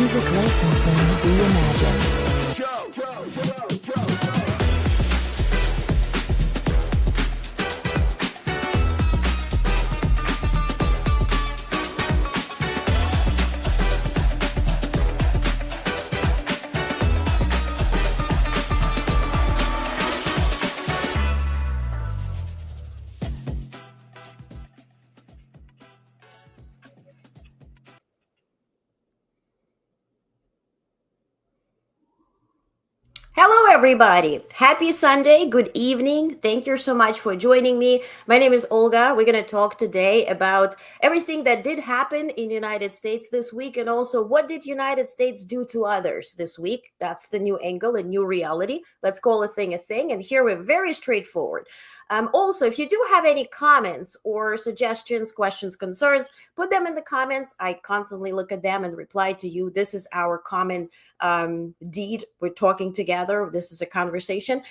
Music licensing reimagined. Hello, everybody. Happy Sunday. Good evening. Thank you so much for joining me. My name is Olga. We're going to talk today about everything that did happen in the United States this week, and also what did United States do to others this week. That's the new angle, a new reality. Let's call a thing. And here we're very straightforward. Also, if you do have any comments or suggestions, questions, concerns, put them in the comments. I constantly look at them and reply to you. This is our common deed. We're talking together. This is a conversation.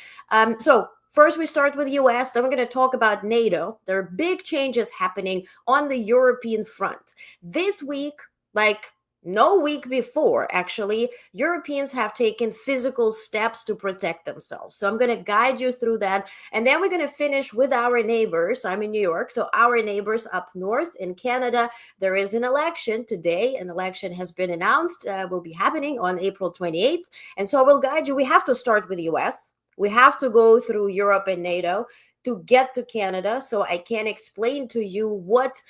So first we start with the US, then we're going to talk about NATO. There are big changes happening on the European front. This week, like no week before, actually, Europeans have taken physical steps to protect themselves. So I'm going to guide you through that. And then we're going to finish with our neighbors. I'm in New York. So our neighbors up north in Canada, there is an election today. An election has been announced, will be happening on April 28th. And so I will guide you. We have to start with the US. We have to go through Europe and NATO to get to Canada. So I can explain to you what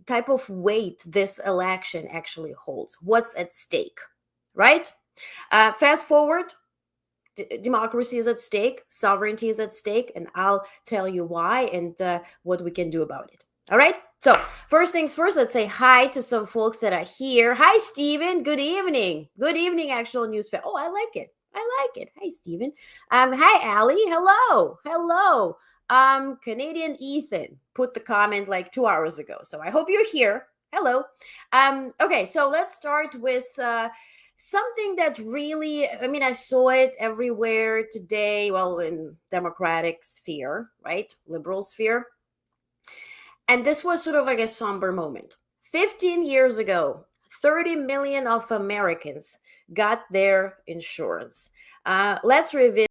type of weight this election actually holds, what's at stake, right? Fast forward, democracy is at stake, sovereignty is at stake, and I'll tell you why and what we can do about it. All right. So first things first, let's say hi to some folks that are here. Hi, Stephen. Good evening. Good evening, actual news fan. Oh, I like it. I like it. Hi, Stephen. Hi, Allie. Hello. Hello. Canadian Ethan put the comment like 2 hours ago. So I hope you're here. Hello. Okay, so let's start with something that really, I saw it everywhere today, well, in Democratic sphere, right? Liberal sphere. And this was sort of like a somber moment. 15 years ago, 30 million of Americans got their insurance. Let's revisit.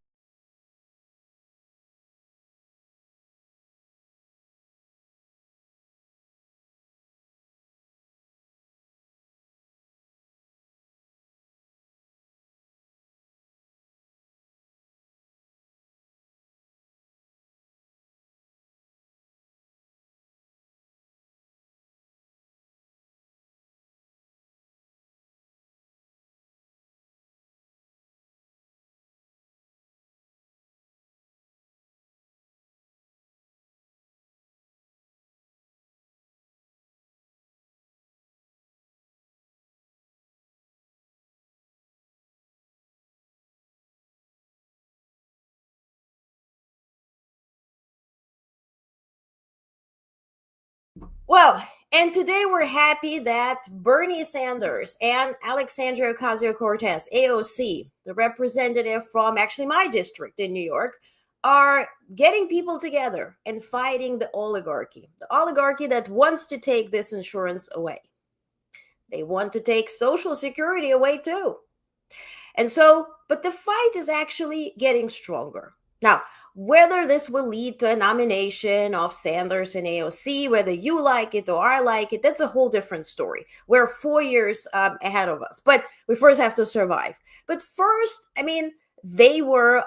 Well, and today we're happy that Bernie Sanders and Alexandria Ocasio-Cortez, AOC, the representative from actually my district in New York, are getting people together and fighting the oligarchy that wants to take this insurance away. They want to take Social Security away too. And so, but the fight is actually getting stronger. Now, whether this will lead to a nomination of Sanders and AOC, whether you like it or I like it, that's a whole different story. We're 4 years ahead of us, but we first have to survive. But first, they were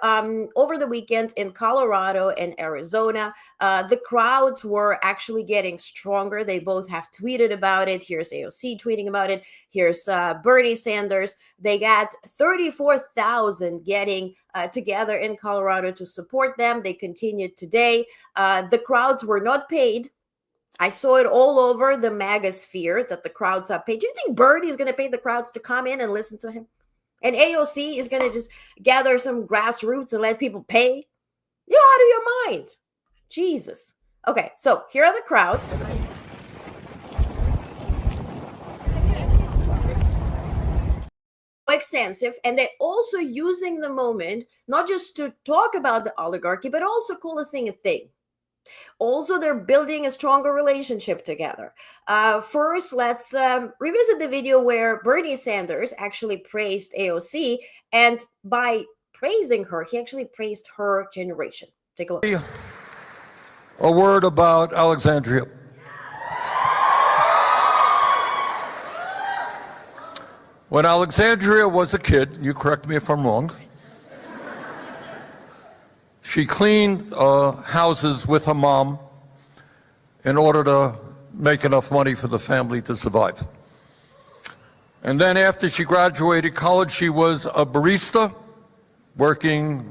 over the weekend in Colorado and Arizona. The crowds were actually getting stronger. They both have tweeted about it. Here's AOC tweeting about it. Here's Bernie Sanders. They got 34,000 getting together in Colorado to support them. They continued today. The crowds were not paid. I saw it all over the MAGA sphere that the crowds are paid. Do you think Bernie is going to pay the crowds to come in and listen to him? And AOC is going to just gather some grassroots and let people pay? You're out of your mind. Jesus. Okay, so here are the crowds. Extensive, and they're also using the moment not just to talk about the oligarchy, but also call a thing a thing. Also, they're building a stronger relationship together. First, let's revisit the video where Bernie Sanders actually praised AOC, and by praising her, he actually praised her generation. Take a look. A word about Alexandria. When Alexandria was a kid, you correct me if I'm wrong, she cleaned houses with her mom in order to make enough money for the family to survive. And then after she graduated college, she was a barista, working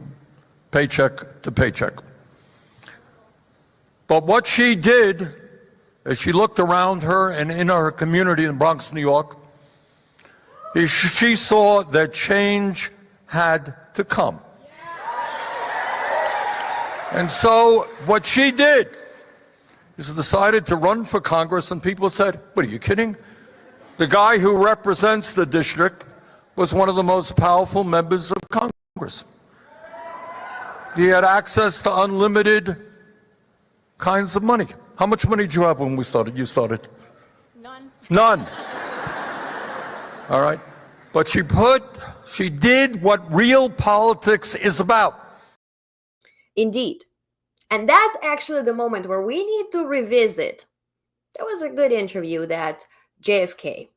paycheck to paycheck. But what she did, as she looked around her and in her community in Bronx, New York, is she saw that change had to come. And so what she did is decided to run for Congress, and people said, "What, are you kidding? The guy who represents the district was one of the most powerful members of Congress. He had access to unlimited kinds of money." How much money did you have when we started? You started? None. All right. But she did what real politics is about. Indeed. And that's actually the moment where we need to revisit. That was a good interview that JFK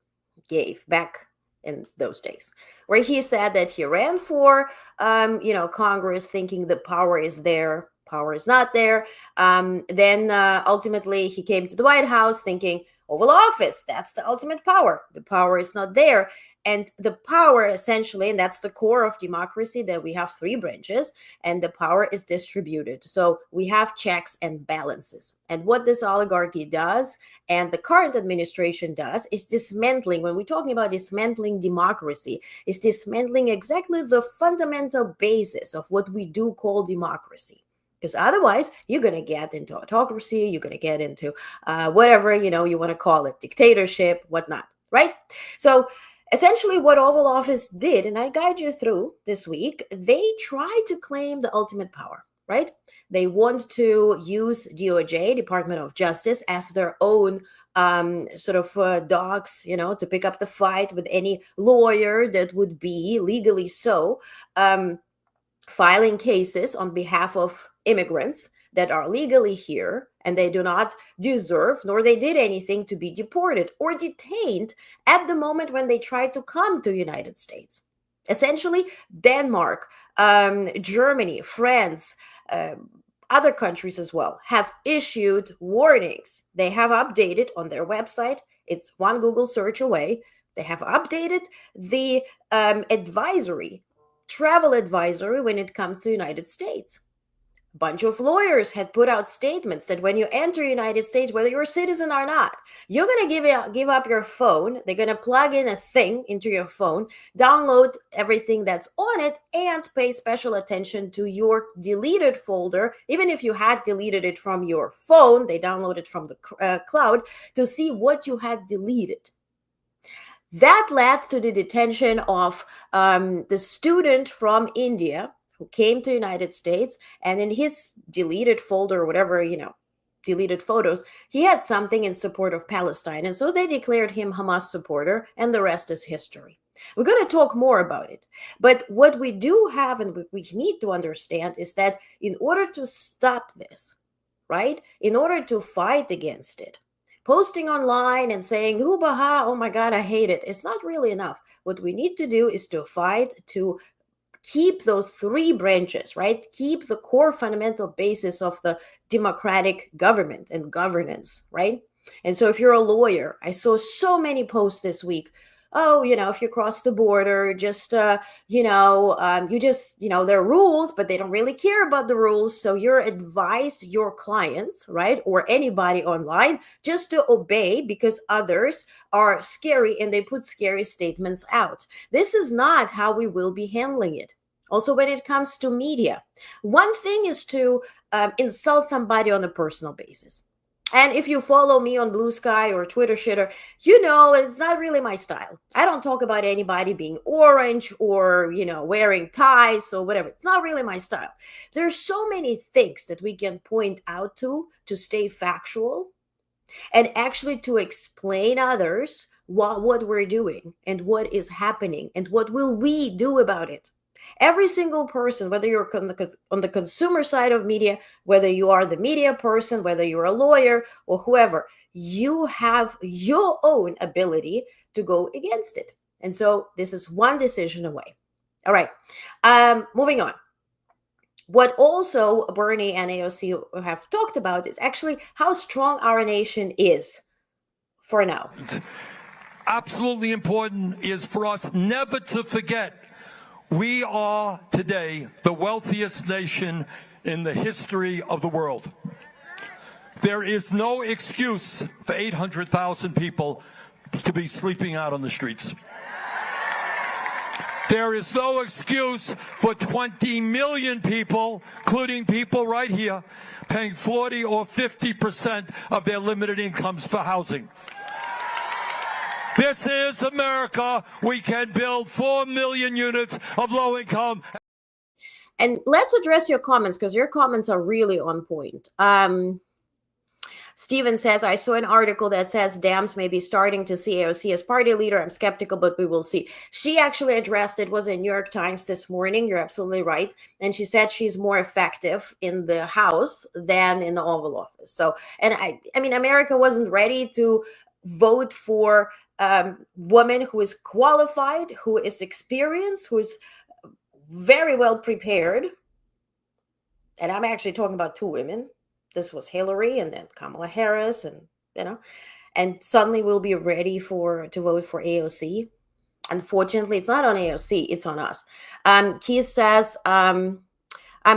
gave back in those days, where he said that he ran for, Congress thinking the power is there, power is not there. Then ultimately he came to the White House thinking Oval Office, that's the ultimate power. The power is not there. And the power essentially, and that's the core of democracy, that we have three branches and the power is distributed. So we have checks and balances. And what this oligarchy does and the current administration does is dismantling, when we're talking about dismantling democracy, is dismantling exactly the fundamental basis of what we do call democracy. Because otherwise, you're going to get into autocracy, you're going to get into whatever, you want to call it, dictatorship, whatnot, right? So essentially what Oval Office did, and I guide you through this week, they tried to claim the ultimate power, right? They want to use DOJ, Department of Justice, as their own dogs, to pick up the fight with any lawyer that would be legally so, filing cases on behalf of immigrants that are legally here and they do not deserve, nor they did anything to be deported or detained at the moment when they tried to come to the United States. Essentially, Denmark, Germany, France, other countries as well have issued warnings. They have updated on their website. It's one Google search away. They have updated the travel advisory when it comes to the United States. A bunch of lawyers had put out statements that when you enter the United States, whether you're a citizen or not, you're going to give up your phone. They're going to plug in a thing into your phone, download everything that's on it, and pay special attention to your deleted folder. Even if you had deleted it from your phone, they download it from the cloud to see what you had deleted. That led to the detention of the student from India who came to the United States, and in his deleted folder or whatever, deleted photos, he had something in support of Palestine. And so they declared him Hamas supporter, and the rest is history. We're going to talk more about it. But what we do have and what we need to understand is that in order to stop this, right, in order to fight against it, posting online and saying, oh my God, I hate it, it's not really enough. What we need to do is to fight to keep those three branches, right? Keep the core fundamental basis of the democratic government and governance, right? And so if you're a lawyer, I saw so many posts this week. Oh, if you cross the border, just, there are rules, but they don't really care about the rules. So you're advised your clients, right, or anybody online just to obey because others are scary and they put scary statements out. This is not how we will be handling it. Also, when it comes to media, one thing is to insult somebody on a personal basis. And if you follow me on Blue Sky or Twitter shitter, you know it's not really my style. I don't talk about anybody being orange or, wearing ties or whatever. It's not really my style. There's so many things that we can point out to stay factual and actually to explain others what we're doing and what is happening and what will we do about it. Every single person, whether you're on the consumer side of media, whether you are the media person, whether you're a lawyer or whoever, you have your own ability to go against it. And so this is one decision away. All right. Moving on. What also Bernie and AOC have talked about is actually how strong our nation is for now. Absolutely important is for us never to forget we are today the wealthiest nation in the history of the world. There is no excuse for 800,000 people to be sleeping out on the streets. There is no excuse for 20 million people, including people right here, paying 40 or 50% of their limited incomes for housing. This is America. We can build 4 million units of low income. And let's address your comments because your comments are really on point. Steven says, I saw an article that says Dems may be starting to see AOC as party leader. I'm skeptical, but we will see. She actually addressed it, was in New York Times this morning. You're absolutely right. And she said she's more effective in the House than in the Oval Office. So, and I mean, America wasn't ready to vote for woman who is qualified, who is experienced, who is very well prepared. And I'm actually talking about two women. This was Hillary and then Kamala Harris, and and suddenly we'll be ready to vote for AOC. Unfortunately, it's not on AOC, it's on us. Keith says, I'm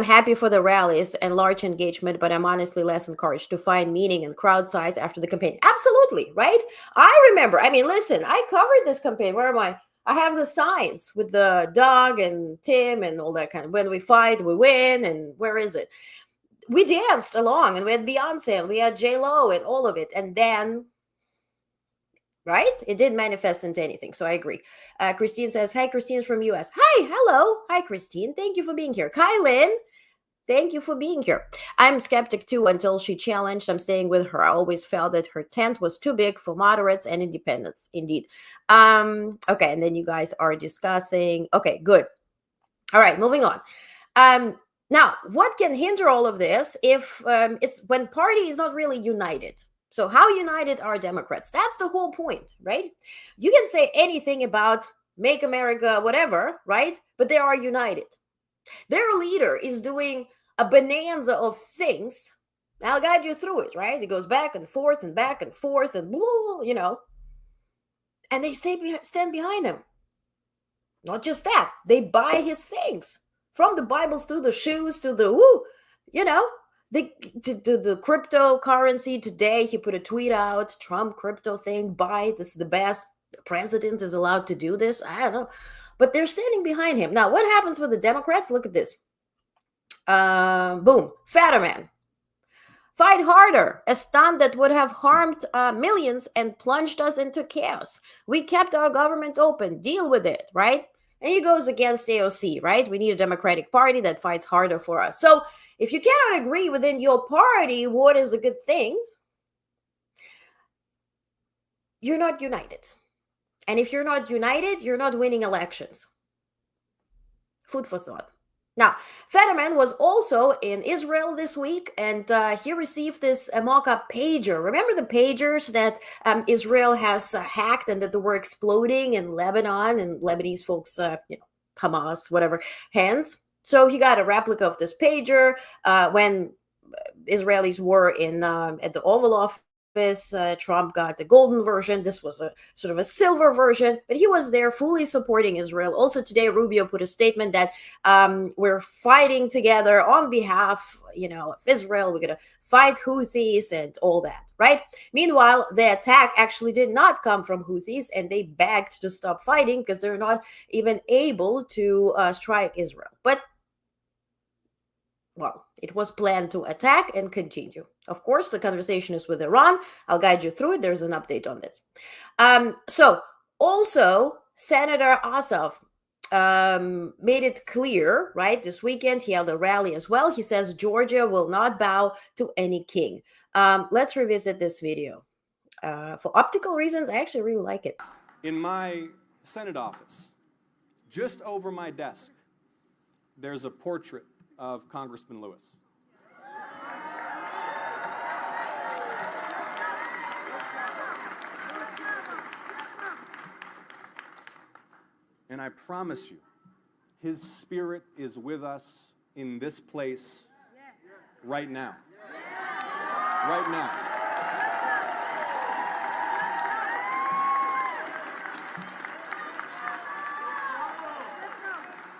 happy for the rallies and large engagement, but I'm honestly less encouraged to find meaning in crowd size after the campaign. Absolutely, right? I remember, listen, I covered this campaign. Where am I? I have the signs with the dog and Tim and all that kind of, when we fight, we win, and where is it? We danced along, and we had Beyonce, and we had J-Lo, and all of it. And then, right? It didn't manifest into anything. So I agree. Christine says, hi, Christine's from US. Hi, hello. Hi, Christine. Thank you for being here. Kylan, thank you for being here. I'm skeptic too until she challenged. I'm staying with her. I always felt that her tent was too big for moderates and independents. Indeed. Okay. And then you guys are discussing. Okay, good. All right, moving on. Now, what can hinder all of this if it's when party is not really united? So how united are Democrats? That's the whole point, right? You can say anything about make America whatever, right? But they are united. Their leader is doing a bonanza of things. I'll guide you through it, right? It goes back and forth and back and forth and blah, and they stand behind him. Not just that, they buy his things. From the Bibles to the shoes to the the cryptocurrency today. He put a tweet out, Trump crypto thing, buy, this is the best. The president is allowed to do this. I don't know. But they're standing behind him. Now, what happens with the Democrats? Look at this. Boom. Fetterman. Fight harder. A stunt that would have harmed millions and plunged us into chaos. We kept our government open. Deal with it, right? And he goes against AOC, right? We need a Democratic Party that fights harder for us. So if you cannot agree within your party what is a good thing, you're not united. And if you're not united, you're not winning elections. Food for thought. Now, Fetterman was also in Israel this week, and he received this mock-up pager. Remember the pagers that Israel has hacked and that they were exploding in Lebanon and Lebanese folks, Hamas, whatever, hands? So he got a replica of this pager when Israelis were in at the Oval Office. Trump got the golden version. This was a sort of a silver version, but he was there fully supporting Israel. Also today, Rubio put a statement that we're fighting together on behalf, of Israel. We're going to fight Houthis and all that, right? Meanwhile, the attack actually did not come from Houthis, and they begged to stop fighting because they're not even able to strike Israel. But, well, it was planned to attack and continue. Of course, the conversation is with Iran. I'll guide you through it. There's an update on this. So also, Senator Ossoff made it clear, right? This weekend, he held a rally as well. He says Georgia will not bow to any king. Let's revisit this video. For optical reasons, I actually really like it. In my Senate office, just over my desk, there's a portrait of Congressman Lewis. And I promise you, his spirit is with us in this place right now. Right now.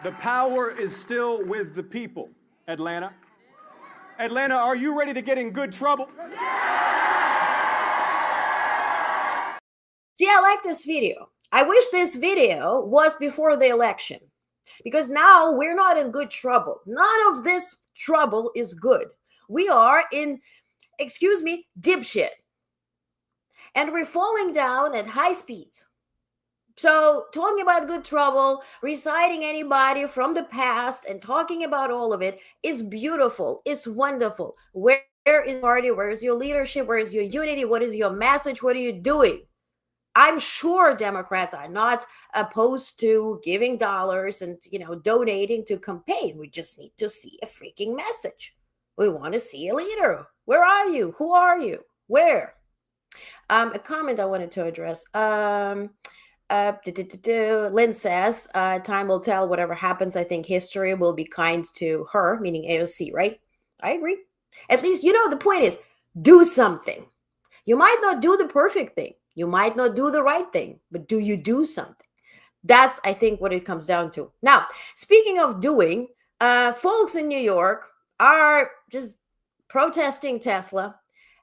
The power is still with the people, Atlanta. Atlanta, are you ready to get in good trouble? See, I like this video. I wish this video was before the election, because now we're not in good trouble. None of this trouble is good. We are in, excuse me, dipshit. And we're falling down at high speeds. So talking about good trouble, reciting anybody from the past and talking about all of it is beautiful, it's wonderful. Where is party? Where is your leadership? Where is your unity? What is your message? What are you doing? I'm sure Democrats are not opposed to giving dollars and, donating to campaign. We just need to see a freaking message. We want to see a leader. Where are you? Who are you? Where? A comment I wanted to address. Lynn says, time will tell whatever happens. I think history will be kind to her, meaning AOC, right? I agree. At least, the point is, do something. You might not do the perfect thing. You might not do the right thing, but do you do something? That's, I think, what it comes down to. Now, speaking of doing, folks in New York are just protesting Tesla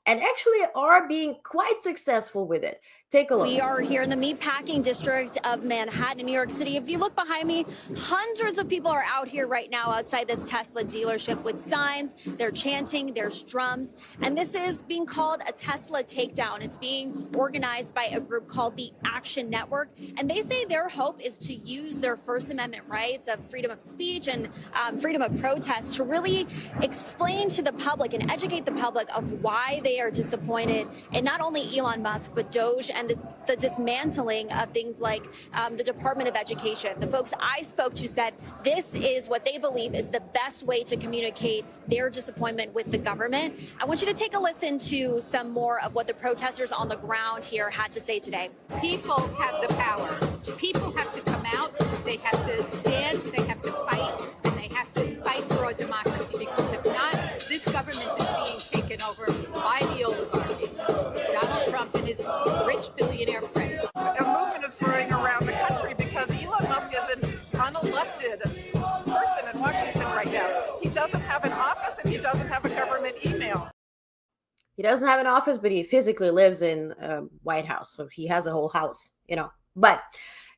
and actually are being quite successful with it. Take a look. We are here in the meatpacking district of Manhattan, New York City. If you look behind me, hundreds of people are out here right now outside this Tesla dealership with signs. They're chanting, there's drums, and this is being called a Tesla takedown. It's being organized by a group called the Action Network, and they say their hope is to use their First Amendment rights of freedom of speech and freedom of protest to really explain to the public and educate the public of why they are disappointed in not only Elon Musk, but Doge and the dismantling of things like the Department of Education. The folks I spoke to said this is what they believe is the best way to communicate their disappointment with the government. I want you to take a listen to some more of what the protesters on the ground here had to say today. People have the power. People have to come out. They have to stand. They have to fight. And they have to fight for a democracy, because if not, this government is being taken over by the oligarchy. Donald Trump and his rich billionaire friends. A movement is growing around the country because Elon Musk is an unelected person in Washington right now. He doesn't have an office and he doesn't have a government email. He doesn't have an office, but he physically lives in White House. So he has a whole house, But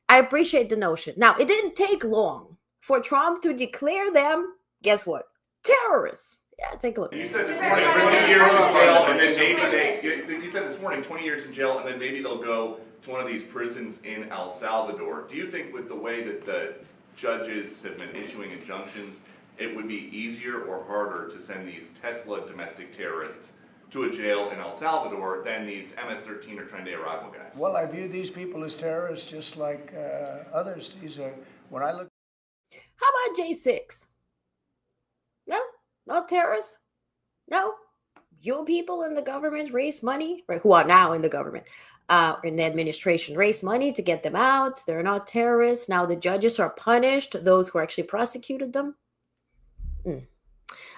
I appreciate the notion. Now, it didn't take long for Trump to declare them, guess what? Terrorists. Yeah, take a look. You said this morning 20 years in jail, and then maybe you said this morning 20 years in jail, and then maybe they'll go to one of these prisons in El Salvador. Do you think with the way that the judges have been issuing injunctions, it would be easier or harder to send these Tesla domestic terrorists to a jail in El Salvador than these MS-13 or Tren de Aragua guys? Well, I view these people as terrorists just like others. These are, when I look. How about J6? No, not terrorists. No. Your people in the government raise money, right, who are now in the government, in the administration, raise money to get them out. They're not terrorists. Now the judges are punished, those who actually prosecuted them.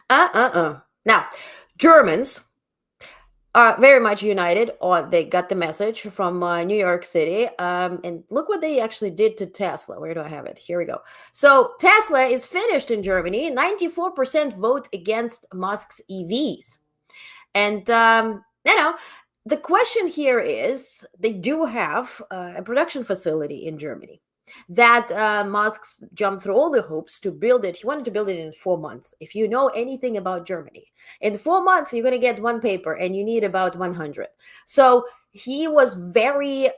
Now, Germans are very much united. They got the message from New York City. And look what they actually did to Tesla. Where do I have it? Here we go. So Tesla is finished in Germany. 94% vote against Musk's EVs. And, the question here is, they do have a production facility in Germany. that Musk jumped through all the hoops to build it. He wanted to build it in 4 months. If you know anything about Germany, in 4 months, you're going to get one paper and you need about 100. So he was very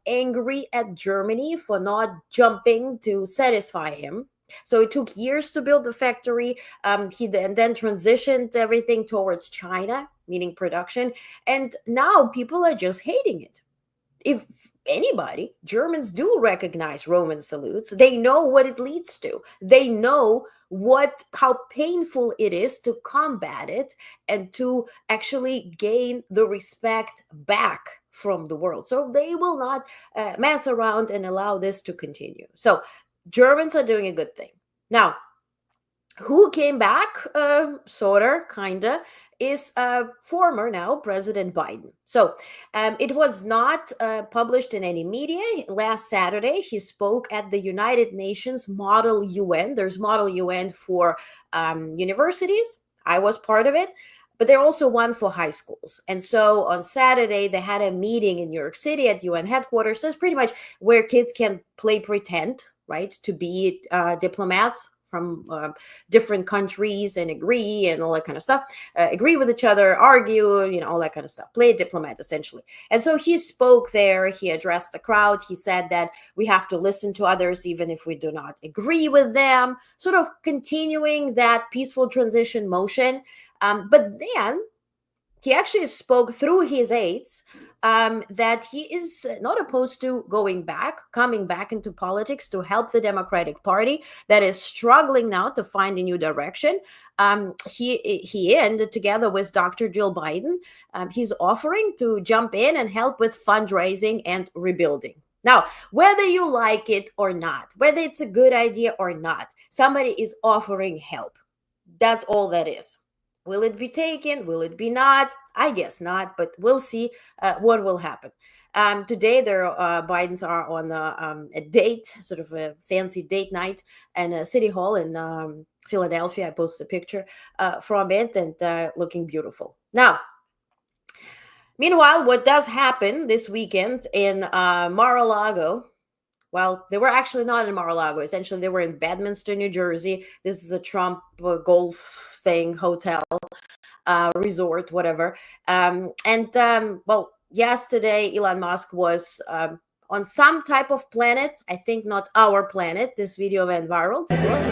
angry at Germany for not jumping to satisfy him. So it took years to build the factory. He then transitioned everything towards China, meaning production. And now people are just hating it. If anybody, Germans do recognize Roman salutes. They know what it leads to. They know how painful it is to combat it and to actually gain the respect back from the world. So they will not mess around and allow this to continue. So Germans are doing a good thing. Now, who came back, sorta, kinda, is former now President Biden. So it was not published in any media. Last Saturday, he spoke at the United Nations Model UN. There's Model UN for universities. I was part of it. But they're also one for high schools. And so on Saturday, they had a meeting in New York City at UN headquarters. That's pretty much where kids can play pretend, right, to be diplomats from different countries and agree and all that kind of stuff, agree with each other, argue, all that kind of stuff, play a diplomat essentially. And so he spoke there, he addressed the crowd, he said that we have to listen to others even if we do not agree with them, sort of continuing that peaceful transition motion. But then he actually spoke through his aides that he is not opposed to coming back into politics to help the Democratic Party that is struggling now to find a new direction. He and together with Dr. Jill Biden, he's offering to jump in and help with fundraising and rebuilding. Now, whether you like it or not, whether it's a good idea or not, somebody is offering help. That's all that is. Will it be taken? Will it be not? I guess not, but we'll see what will happen. Today, Bidens are on a date, sort of a fancy date night, in a city hall in Philadelphia. I posted a picture from it and looking beautiful. Now, meanwhile, what does happen this weekend in Mar-a-Lago? Well, they were actually not in Mar-a-Lago. Essentially, they were in Bedminster, New Jersey. This is a Trump golf thing, hotel, resort, whatever. Well, yesterday, Elon Musk was on some type of planet. I think not our planet. This video went viral. Take a look.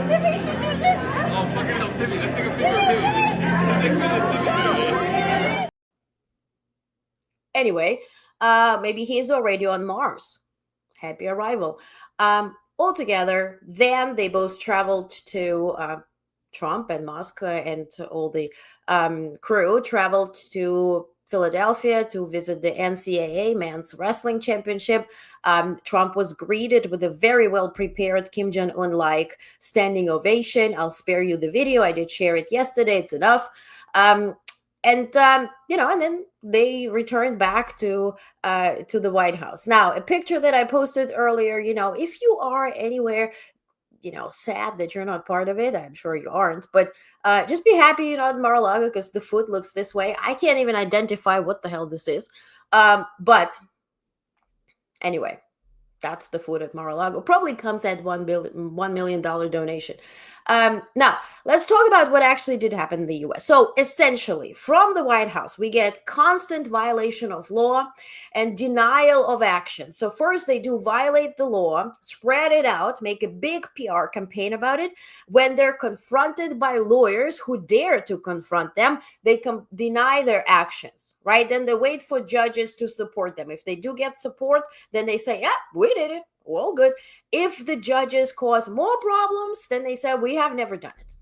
Timmy should do this. Oh, fucking hell, Timmy. Let's take a picture of Timmy. Anyway, maybe he's already on Mars. Happy arrival. Altogether, then they both traveled to Trump and Musk and all the crew traveled to Philadelphia to visit the NCAA Men's Wrestling Championship. Trump was greeted with a very well-prepared Kim Jong-un-like standing ovation. I'll spare you the video. I did share it yesterday. It's enough. And then they returned back to the White House. Now, a picture that I posted earlier, if you are anywhere, sad that you're not part of it, I'm sure you aren't, but just be happy you're not in Mar-a-Lago because the food looks this way. I can't even identify what the hell this is. But anyway, that's the food at Mar-a-Lago. Probably comes at $1 million donation. Now, let's talk about what actually did happen in the U.S. So essentially, from the White House, we get constant violation of law and denial of action. So first, they do violate the law, spread it out, make a big PR campaign about it. When they're confronted by lawyers who dare to confront them, they deny their actions, right? Then they wait for judges to support them. If they do get support, then they say, yeah, we did it. Well, good. If the judges cause more problems, then they say, we have never done it.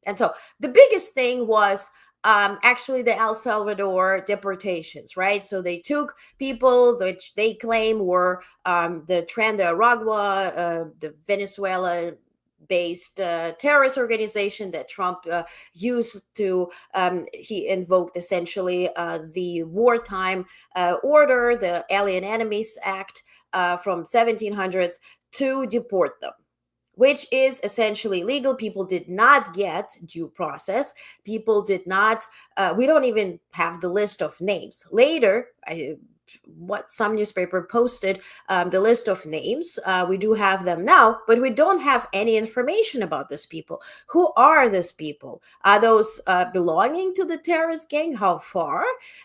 And so the biggest thing was actually the El Salvador deportations, right? So they took people which they claim were the Tren de Aragua, the Venezuela-based terrorist organization that Trump used to, he invoked essentially the wartime order, the Alien Enemies Act from 1700s to deport them. which is essentially illegal. People did not get due process. People did not, we don't even have the list of names. Later, what some newspaper posted the list of names. We do have them now, but we don't have any information about these people. Who are these people? Are those belonging to the terrorist gang? How far?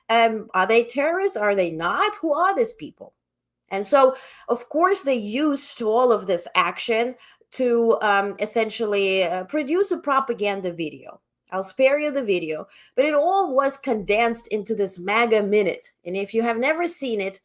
Are they terrorists? Are they not? Who are these people? And so, of course, they used all of this action to essentially produce a propaganda video. I'll spare you the video, but it all was condensed into this MAGA minute. And if you have never seen it,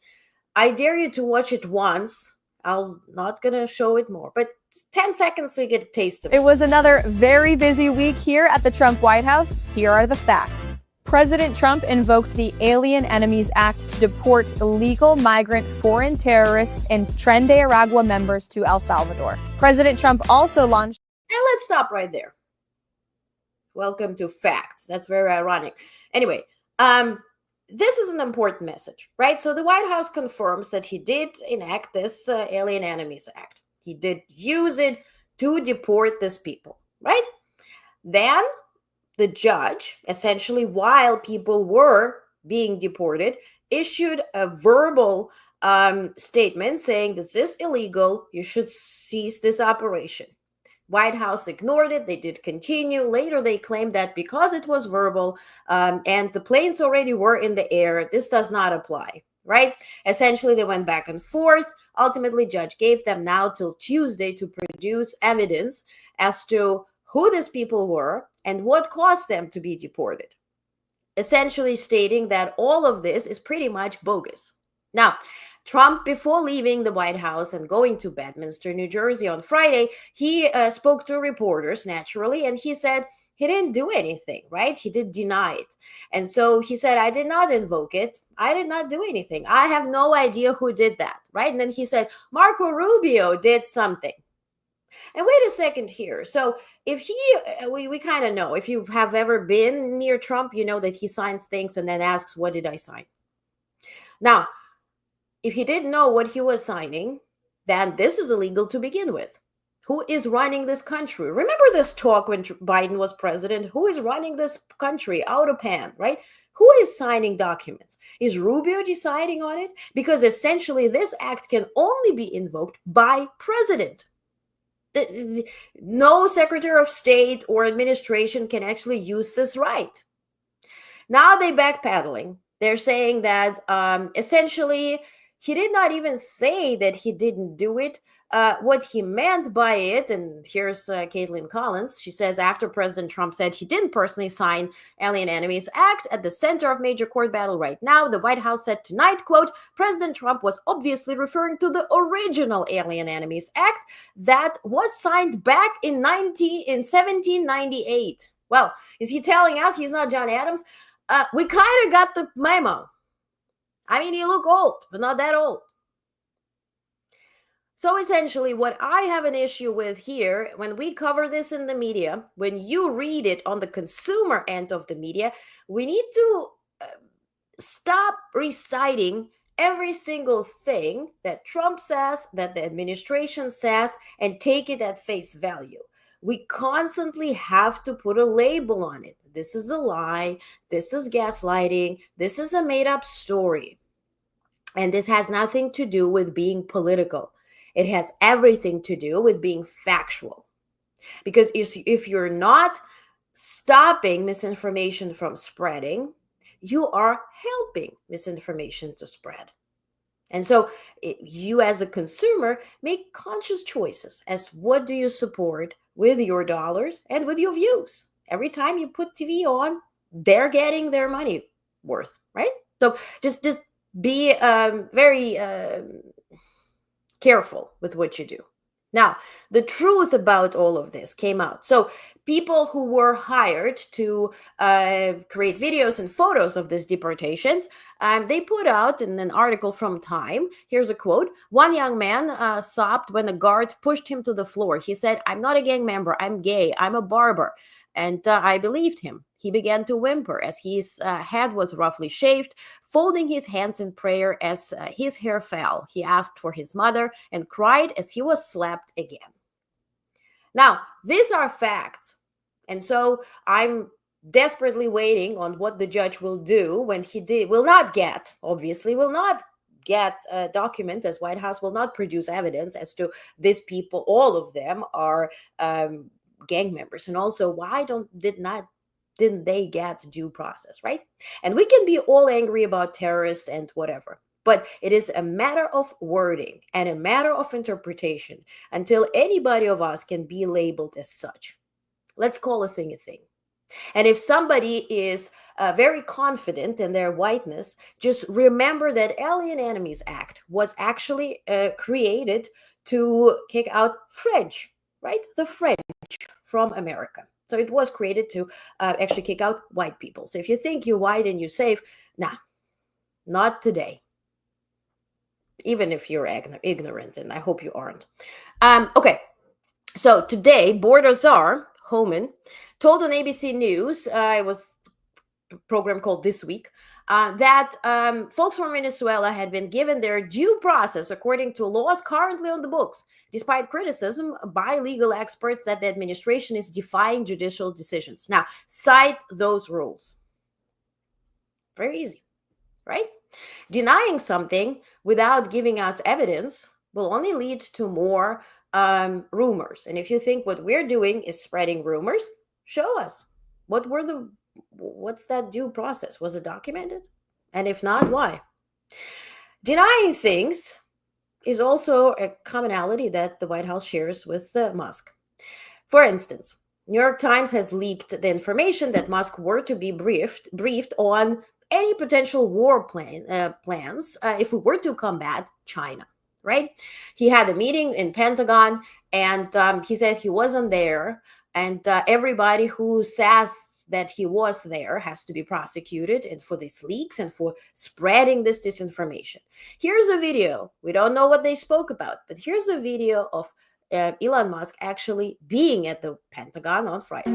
I dare you to watch it once. I'm not going to show it more, but 10 seconds so you get a taste of it. It was another very busy week here at the Trump White House. Here are the facts. President Trump invoked the Alien Enemies Act to deport illegal migrant foreign terrorists and Tren de Aragua members to El Salvador. President Trump also launched... And let's stop right there. Welcome to facts. That's very ironic. Anyway, this is an important message, right? So the White House confirms that he did enact this Alien Enemies Act. He did use it to deport these people, right? Then the judge, essentially while people were being deported, issued a verbal statement saying this is illegal. You should cease this operation. White House ignored it. They did continue. Later, they claimed that because it was verbal and the planes already were in the air, this does not apply, right? Essentially, they went back and forth. Ultimately, judge gave them now till Tuesday to produce evidence as to who these people were and what caused them to be deported, essentially stating that all of this is pretty much bogus. Now, Trump, before leaving the White House and going to Bedminster, New Jersey on Friday, he spoke to reporters, naturally, and he said he didn't do anything, right? He did deny it. And so he said, I did not invoke it. I did not do anything. I have no idea who did that, right? And then he said, Marco Rubio did something. And wait a second here. So if we kind of know, if you have ever been near Trump, you know that he signs things and then asks, what did I sign? Now, if he didn't know what he was signing, then this is illegal to begin with. Who is running this country? Remember this talk when Biden was president? Who is running this country out of hand, right? Who is signing documents? Is Rubio deciding on it? Because essentially this act can only be invoked by president. No Secretary of State or administration can actually use this right. Now they're backpedaling. They're saying that essentially he did not even say that he didn't do it. What he meant by it, and here's Caitlin Collins, she says, after President Trump said he didn't personally sign Alien Enemies Act at the center of major court battle right now, the White House said tonight, quote, President Trump was obviously referring to the original Alien Enemies Act that was signed back in 1798. Well, is he telling us he's not John Adams? We kind of got the memo. I mean, you look old, but not that old. So essentially, what I have an issue with here, when we cover this in the media, when you read it on the consumer end of the media, we need to stop reciting every single thing that Trump says, that the administration says, and take it at face value. We constantly have to put a label on it. This is a lie. This is gaslighting. This is a made-up story. And this has nothing to do with being political. It has everything to do with being factual. Because if you're not stopping misinformation from spreading, you are helping misinformation to spread. And so you as a consumer make conscious choices as what do you support with your dollars and with your views. Every time you put TV on, they're getting their money worth, right? So just be very careful with what you do. Now, the truth about all of this came out. So people who were hired to create videos and photos of these deportations, they put out in an article from Time, here's a quote, one young man sobbed when a guard pushed him to the floor. He said, I'm not a gang member, I'm gay, I'm a barber. And I believed him. He began to whimper as his head was roughly shaved, folding his hands in prayer as his hair fell. He asked for his mother and cried as he was slapped again. Now, these are facts. And so I'm desperately waiting on what the judge will do when will not get documents, as White House will not produce evidence as to these people. All of them are gang members. And also, why didn't they get due process, right? And we can be all angry about terrorists and whatever, but it is a matter of wording and a matter of interpretation until anybody of us can be labeled as such. Let's call a thing a thing. And if somebody is very confident in their whiteness, just remember that Alien Enemies Act was actually created to kick out French, right? The French from America. So it was created to actually kick out white people. So if you think you're white and you're safe, nah, not today. Even if you're ignorant, and I hope you aren't. Okay, so today, Bordazar Homan told on ABC News, it was a program called This Week, that folks from Venezuela had been given their due process according to laws currently on the books, despite criticism by legal experts that the administration is defying judicial decisions. Now, cite those rules. Very easy, right? Denying something without giving us evidence will only lead to more rumors. And if you think what we're doing is spreading rumors, show us. What's that due process? Was it documented? And if not, why? Denying things is also a commonality that the White House shares with Musk. For instance, New York Times has leaked the information that Musk were to be briefed on any potential war plans if we were to combat China. Right? He had a meeting in Pentagon, and he said he wasn't there, and everybody who says that he was there has to be prosecuted and for these leaks and for spreading this disinformation. Here's a video. We don't know what they spoke about, but here's a video of Elon Musk actually being at the Pentagon on Friday.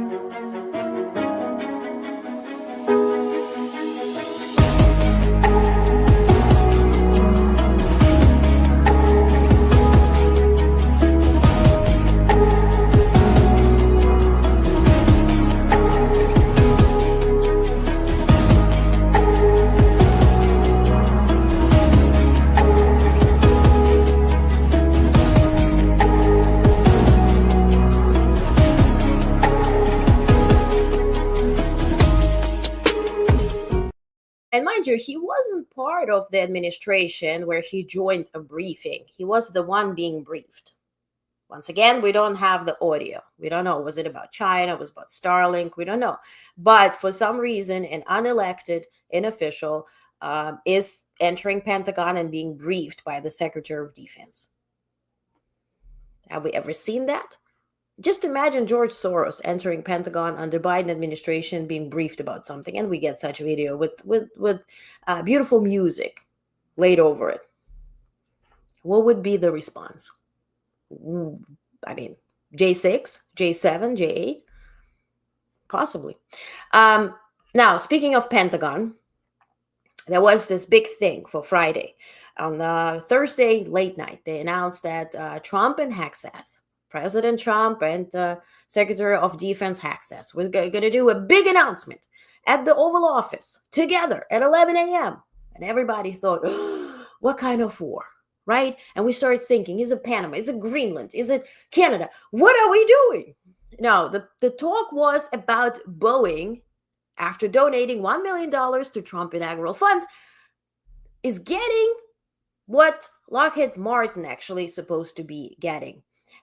And mind you, he wasn't part of the administration where he joined a briefing. He was the one being briefed. Once again, we don't have the audio. We don't know. Was it about China? Was it about Starlink? We don't know. But for some reason, an unelected official is entering Pentagon and being briefed by the Secretary of Defense. Have we ever seen that? Just imagine George Soros entering Pentagon under Biden administration, being briefed about something, and we get such a video with beautiful music laid over it. What would be the response? I mean, J6, J7, J8? Possibly. Now, speaking of Pentagon, there was this big thing for Friday. On Thursday late night, they announced that Trump and Hegseth, President Trump and Secretary of Defense Hegseth, we're going to do a big announcement at the Oval Office together at 11 a.m. And everybody thought, oh, what kind of war, right? And we started thinking, is it Panama? Is it Greenland? Is it Canada? What are we doing? No, the talk was about Boeing, after donating $1 million to Trump inaugural fund, is getting what Lockheed Martin actually is supposed to be getting.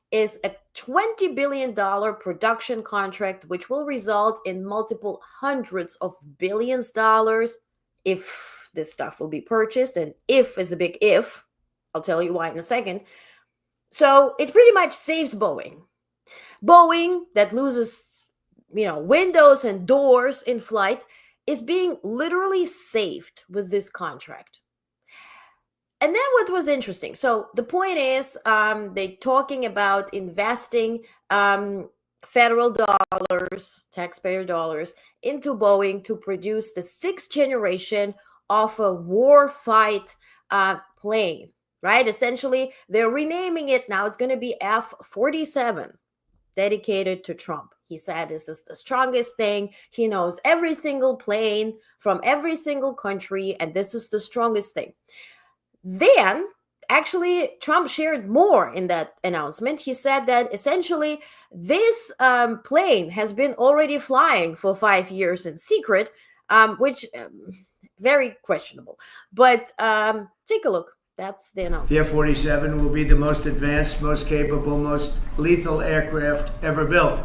Is a $20 billion production contract, which will result in multiple hundreds of billions of dollars if this stuff will be purchased. And if is a big if. I'll tell you why in a second. So it pretty much saves Boeing. Boeing, that loses, windows and doors in flight, is being literally saved with this contract. And then what was interesting, so the point is they're talking about investing federal dollars, taxpayer dollars, into Boeing to produce the 6th generation of a warfight plane, right? Essentially, they're renaming it now. It's going to be F-47. dedicated to Trump. He said this is the strongest thing. He knows every single plane from every single country, and this is the strongest thing. Then, actually, Trump shared more in that announcement. He said that essentially this plane has been already flying for 5 years in secret, which very questionable. But take a look. That's the announcement. The F-47 will be the most advanced, most capable, most lethal aircraft ever built.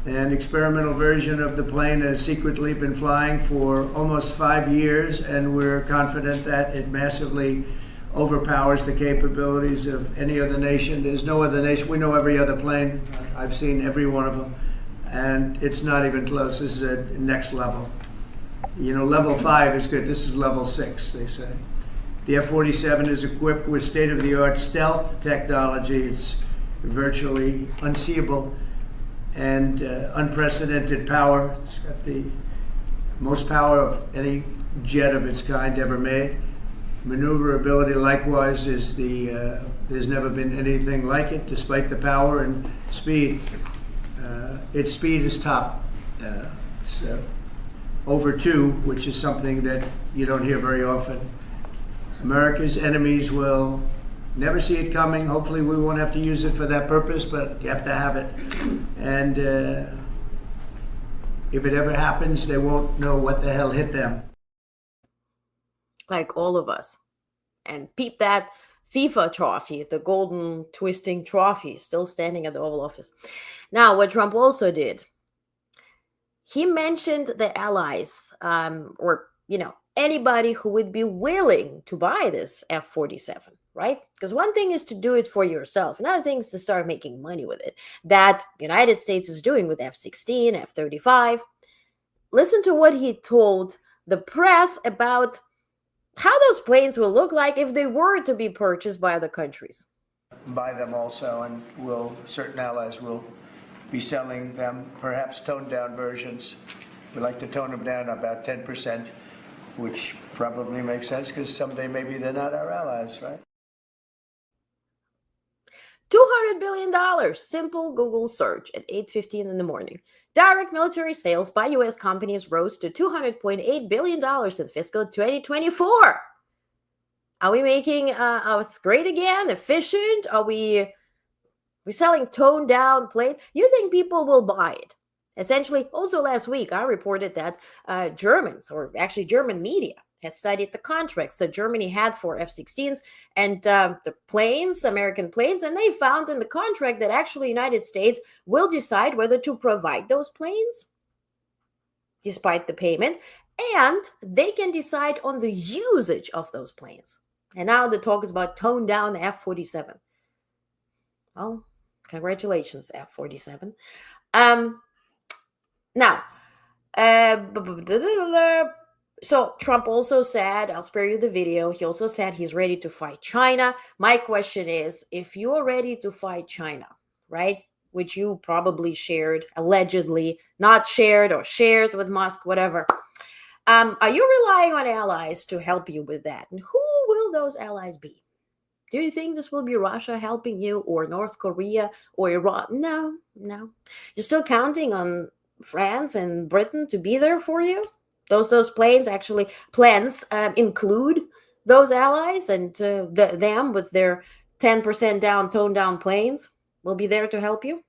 An experimental version of the plane has secretly been flying for almost 5 years, and we're confident that it massively overpowers the capabilities of any other nation. There's no other nation. We know every other plane. I've seen every one of them, and it's not even close. This is a next level. You know, level 5 is good. This is level 6, they say. The F-47 is equipped with state-of-the-art stealth technology. It's virtually unseeable and unprecedented power. It's got the most power of any jet of its kind ever made. Maneuverability, likewise, is there's never been anything like it, despite the power and speed. Its speed is top. It's over 2, which is something that you don't hear very often. America's enemies will never see it coming. Hopefully we won't have to use it for that purpose, but you have to have it. And if it ever happens, they won't know what the hell hit them. Like all of us. And peep that FIFA trophy, the golden twisting trophy, still standing at the Oval Office. Now, what Trump also did, he mentioned the allies, or, you know, anybody who would be willing to buy this F-47, right? Because one thing is to do it for yourself. Another thing is to start making money with it. That United States is doing with F-16, F-35. Listen to what he told the press about how those planes will look like if they were to be purchased by other countries. Buy them also, and certain allies will be selling them, perhaps toned-down versions. We like to tone them down about 10%. Which probably makes sense because someday maybe they're not our allies, right? $200 billion. Simple Google search at 8:15 in the morning. Direct military sales by U.S. companies rose to $200.8 billion in fiscal 2024. Are we making us great again? Efficient? Are we selling toned down planes? You think people will buy it? Essentially, also last week, I reported that Germans, or actually German media, has studied the contracts that Germany had for F-16s and the planes, American planes, and they found in the contract that actually the United States will decide whether to provide those planes, despite the payment, and they can decide on the usage of those planes. And now the talk is about toned down F-47. Well, congratulations, F-47. Now, so Trump also said, I'll spare you the video, he also said he's ready to fight China. My question is, if you're ready to fight China, right, which you probably shared, allegedly, not shared or shared with Musk, whatever, are you relying on allies to help you with that? And who will those allies be? Do you think this will be Russia helping you, or North Korea, or Iran? No. You're still counting on France and Britain to be there for you? Those plans include those allies, and them with their 10% down, toned down planes will be there to help you?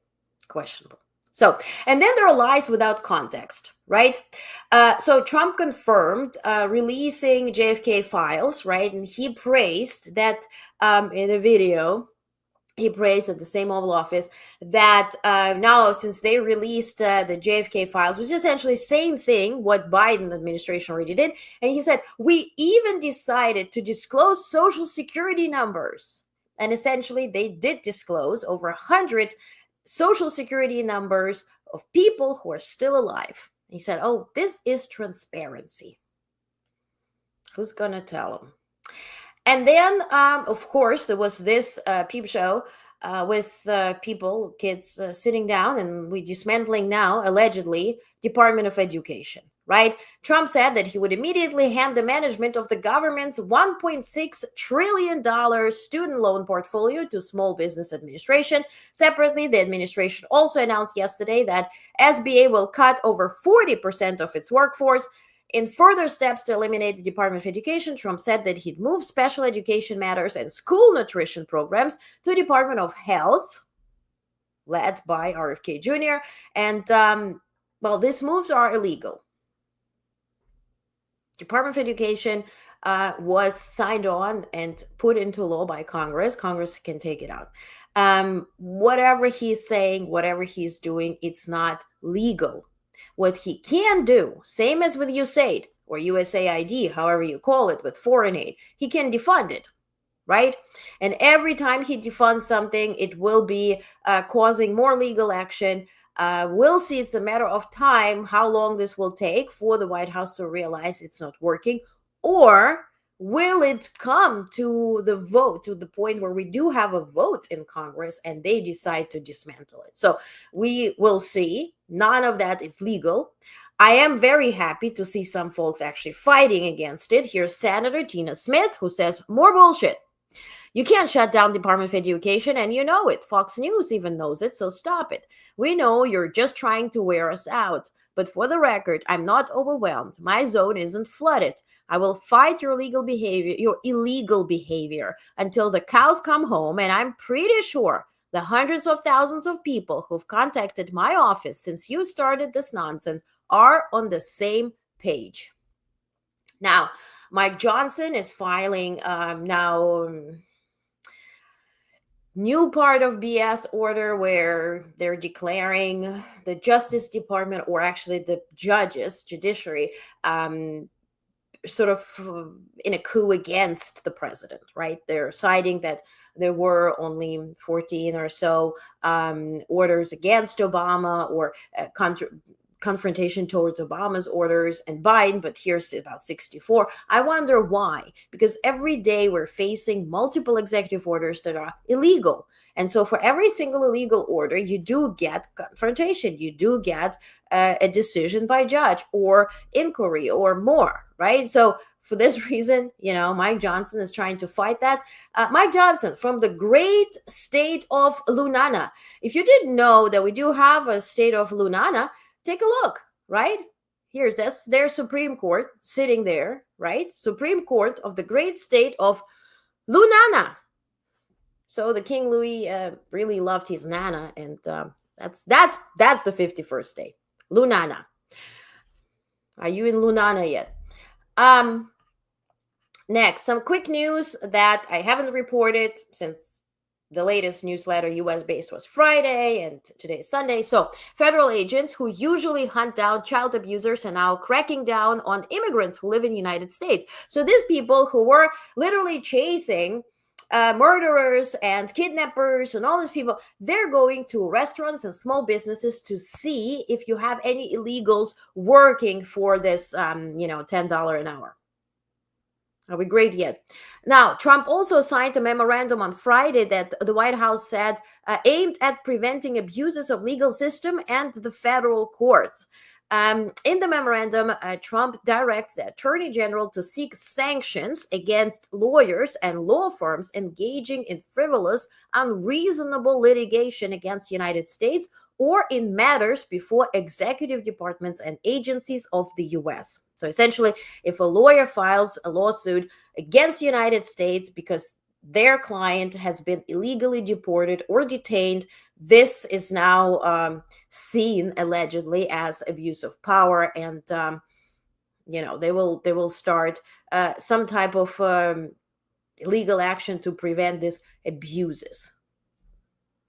Questionable. So, and then there are lies without context, right? So Trump confirmed releasing JFK files, right? And he praised that in a video, he praised at the same Oval Office that now, since they released the JFK files, which is essentially the same thing what Biden administration already did. And he said, we even decided to disclose Social Security numbers. And essentially, they did disclose over 100 Social Security numbers of people who are still alive. He said, oh, this is transparency. Who's going to tell them? And then, of course, there was this peep show with people, kids sitting down, and we dismantling now, allegedly, Department of Education, right? Trump said that he would immediately hand the management of the government's $1.6 trillion student loan portfolio to Small Business Administration. Separately, the administration also announced yesterday that SBA will cut over 40% of its workforce. In further steps to eliminate the Department of Education, Trump said that he'd move special education matters and school nutrition programs to the Department of Health, led by RFK Jr. And, well, these moves are illegal. Department of Education was signed on and put into law by Congress. Congress can take it out. Whatever he's saying, whatever he's doing, it's not legal. What he can do, same as with USAID or USAID, however you call it, with foreign aid, he can defund it, right? And every time he defunds something, it will be causing more legal action. We'll see. It's a matter of time how long this will take for the White House to realize it's not working, or will it come to the vote, to the point where we do have a vote in Congress and they decide to dismantle it? So we will see. None of that is legal. I am very happy to see some folks actually fighting against it. Here's Senator Tina Smith, who says, more bullshit. You can't shut down Department of Education, and you know it. Fox News even knows it, so stop it. We know you're just trying to wear us out. But for the record, I'm not overwhelmed. My zone isn't flooded. I will fight your illegal behavior until the cows come home, and I'm pretty sure the hundreds of thousands of people who've contacted my office since you started this nonsense are on the same page. Now, Mike Johnson is filing new part of BS order where they're declaring the Justice Department, or actually the judges, judiciary, sort of in a coup against the president, right? They're citing that there were only 14 or so orders against Obama, or confrontation towards Obama's orders and Biden, but here's about 64. I wonder why, because every day we're facing multiple executive orders that are illegal. And so for every single illegal order, you do get confrontation, you do get a decision by judge or inquiry or more, right? So for this reason, Mike Johnson is trying to fight that. Mike Johnson from the great state of Lunana. If you didn't know that we do have a state of Lunana, take a look, right? Here's their Supreme Court sitting there, right? Supreme Court of the great state of Lunana. So the King Louis really loved his nana, and that's the 51st state, Lunana. Are you in Lunana yet? Next, some quick news that I haven't reported since the latest newsletter, US-based, was Friday, and today is Sunday. So federal agents who usually hunt down child abusers are now cracking down on immigrants who live in the United States. So these people who were literally chasing murderers and kidnappers and all these people, they're going to restaurants and small businesses to see if you have any illegals working for this, $10 an hour. Are we great yet? Now, Trump also signed a memorandum on Friday that the White House said aimed at preventing abuses of legal system and the federal courts. In the memorandum, Trump directs the Attorney General to seek sanctions against lawyers and law firms engaging in frivolous, unreasonable litigation against the United States or in matters before executive departments and agencies of the U.S. So essentially, if a lawyer files a lawsuit against the United States because their client has been illegally deported or detained, this is now seen allegedly as abuse of power, and they will start some type of legal action to prevent these abuses,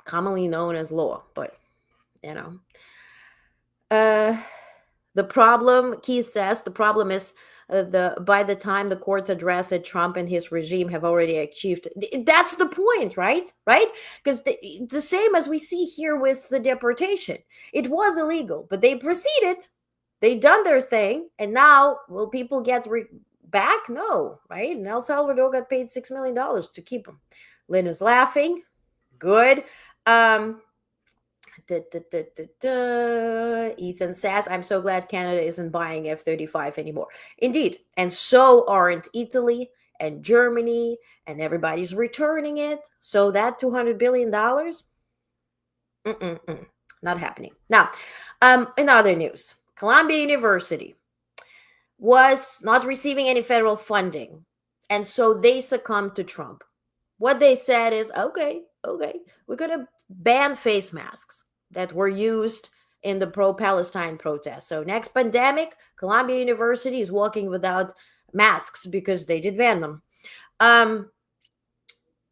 commonly known as law. But the problem, Keith says, the problem is by the time the courts address it, Trump and his regime have already achieved. That's the point, right? Because it's the same as we see here with the deportation. It was illegal, but they proceeded. They done their thing, and now will people get back? No, right? And El Salvador got paid $6 million to keep them. Lynn is laughing. Good. Ethan says, I'm so glad Canada isn't buying F-35 anymore. Indeed. And so aren't Italy and Germany, and everybody's returning it. So that $200 billion, not happening. Now, in other news, Columbia University was not receiving any federal funding, and so they succumbed to Trump. What they said is, okay, we're going to ban face masks that were used in the pro-Palestine protests. So next pandemic, Columbia University is walking without masks because they did ban them.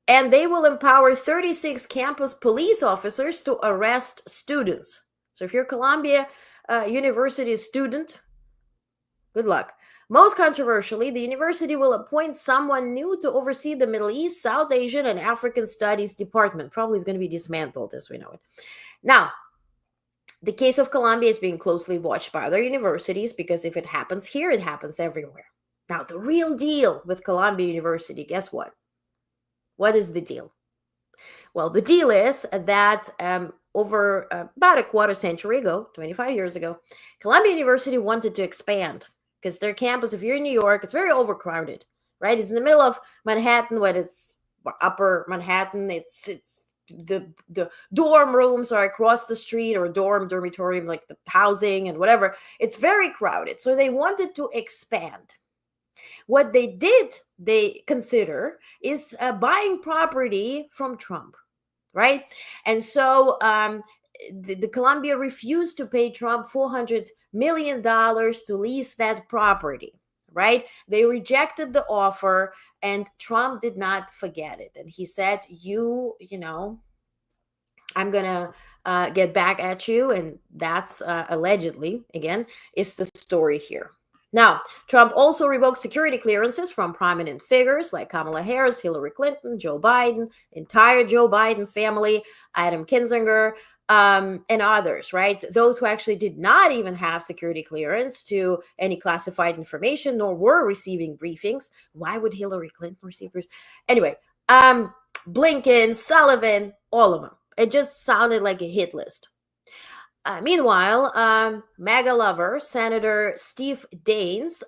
And they will empower 36 campus police officers to arrest students. So if you're Columbia University student, good luck. Most controversially, the university will appoint someone new to oversee the Middle East, South Asian, and African Studies Department. Probably is going to be dismantled as we know it. Now, the case of Columbia is being closely watched by other universities because if it happens here, it happens everywhere. Now, the real deal with Columbia University, guess what? What is the deal? Well, the deal is that over about a quarter century ago, 25 years ago, Columbia University wanted to expand because their campus, if you're in New York, it's very overcrowded, right? It's in the middle of Manhattan, when it's upper Manhattan. It's the dorm rooms are across the street, or dormitory, like the housing and whatever. It's very crowded. So they wanted to expand. What they consider is buying property from Trump, right? And so the Columbia refused to pay Trump $400 million to lease that property, right? They rejected the offer, and Trump did not forget it. And he said, you know, I'm going to get back at you. And that's allegedly, again, is the story here. Now, Trump also revoked security clearances from prominent figures like Kamala Harris, Hillary Clinton, Joe Biden, entire Joe Biden family, Adam Kinzinger, and others, right? Those who actually did not even have security clearance to any classified information, nor were receiving briefings. Why would Hillary Clinton receive briefings? Anyway, Blinken, Sullivan, all of them. It just sounded like a hit list. Meanwhile, MAGA lover, Senator Steve Daines,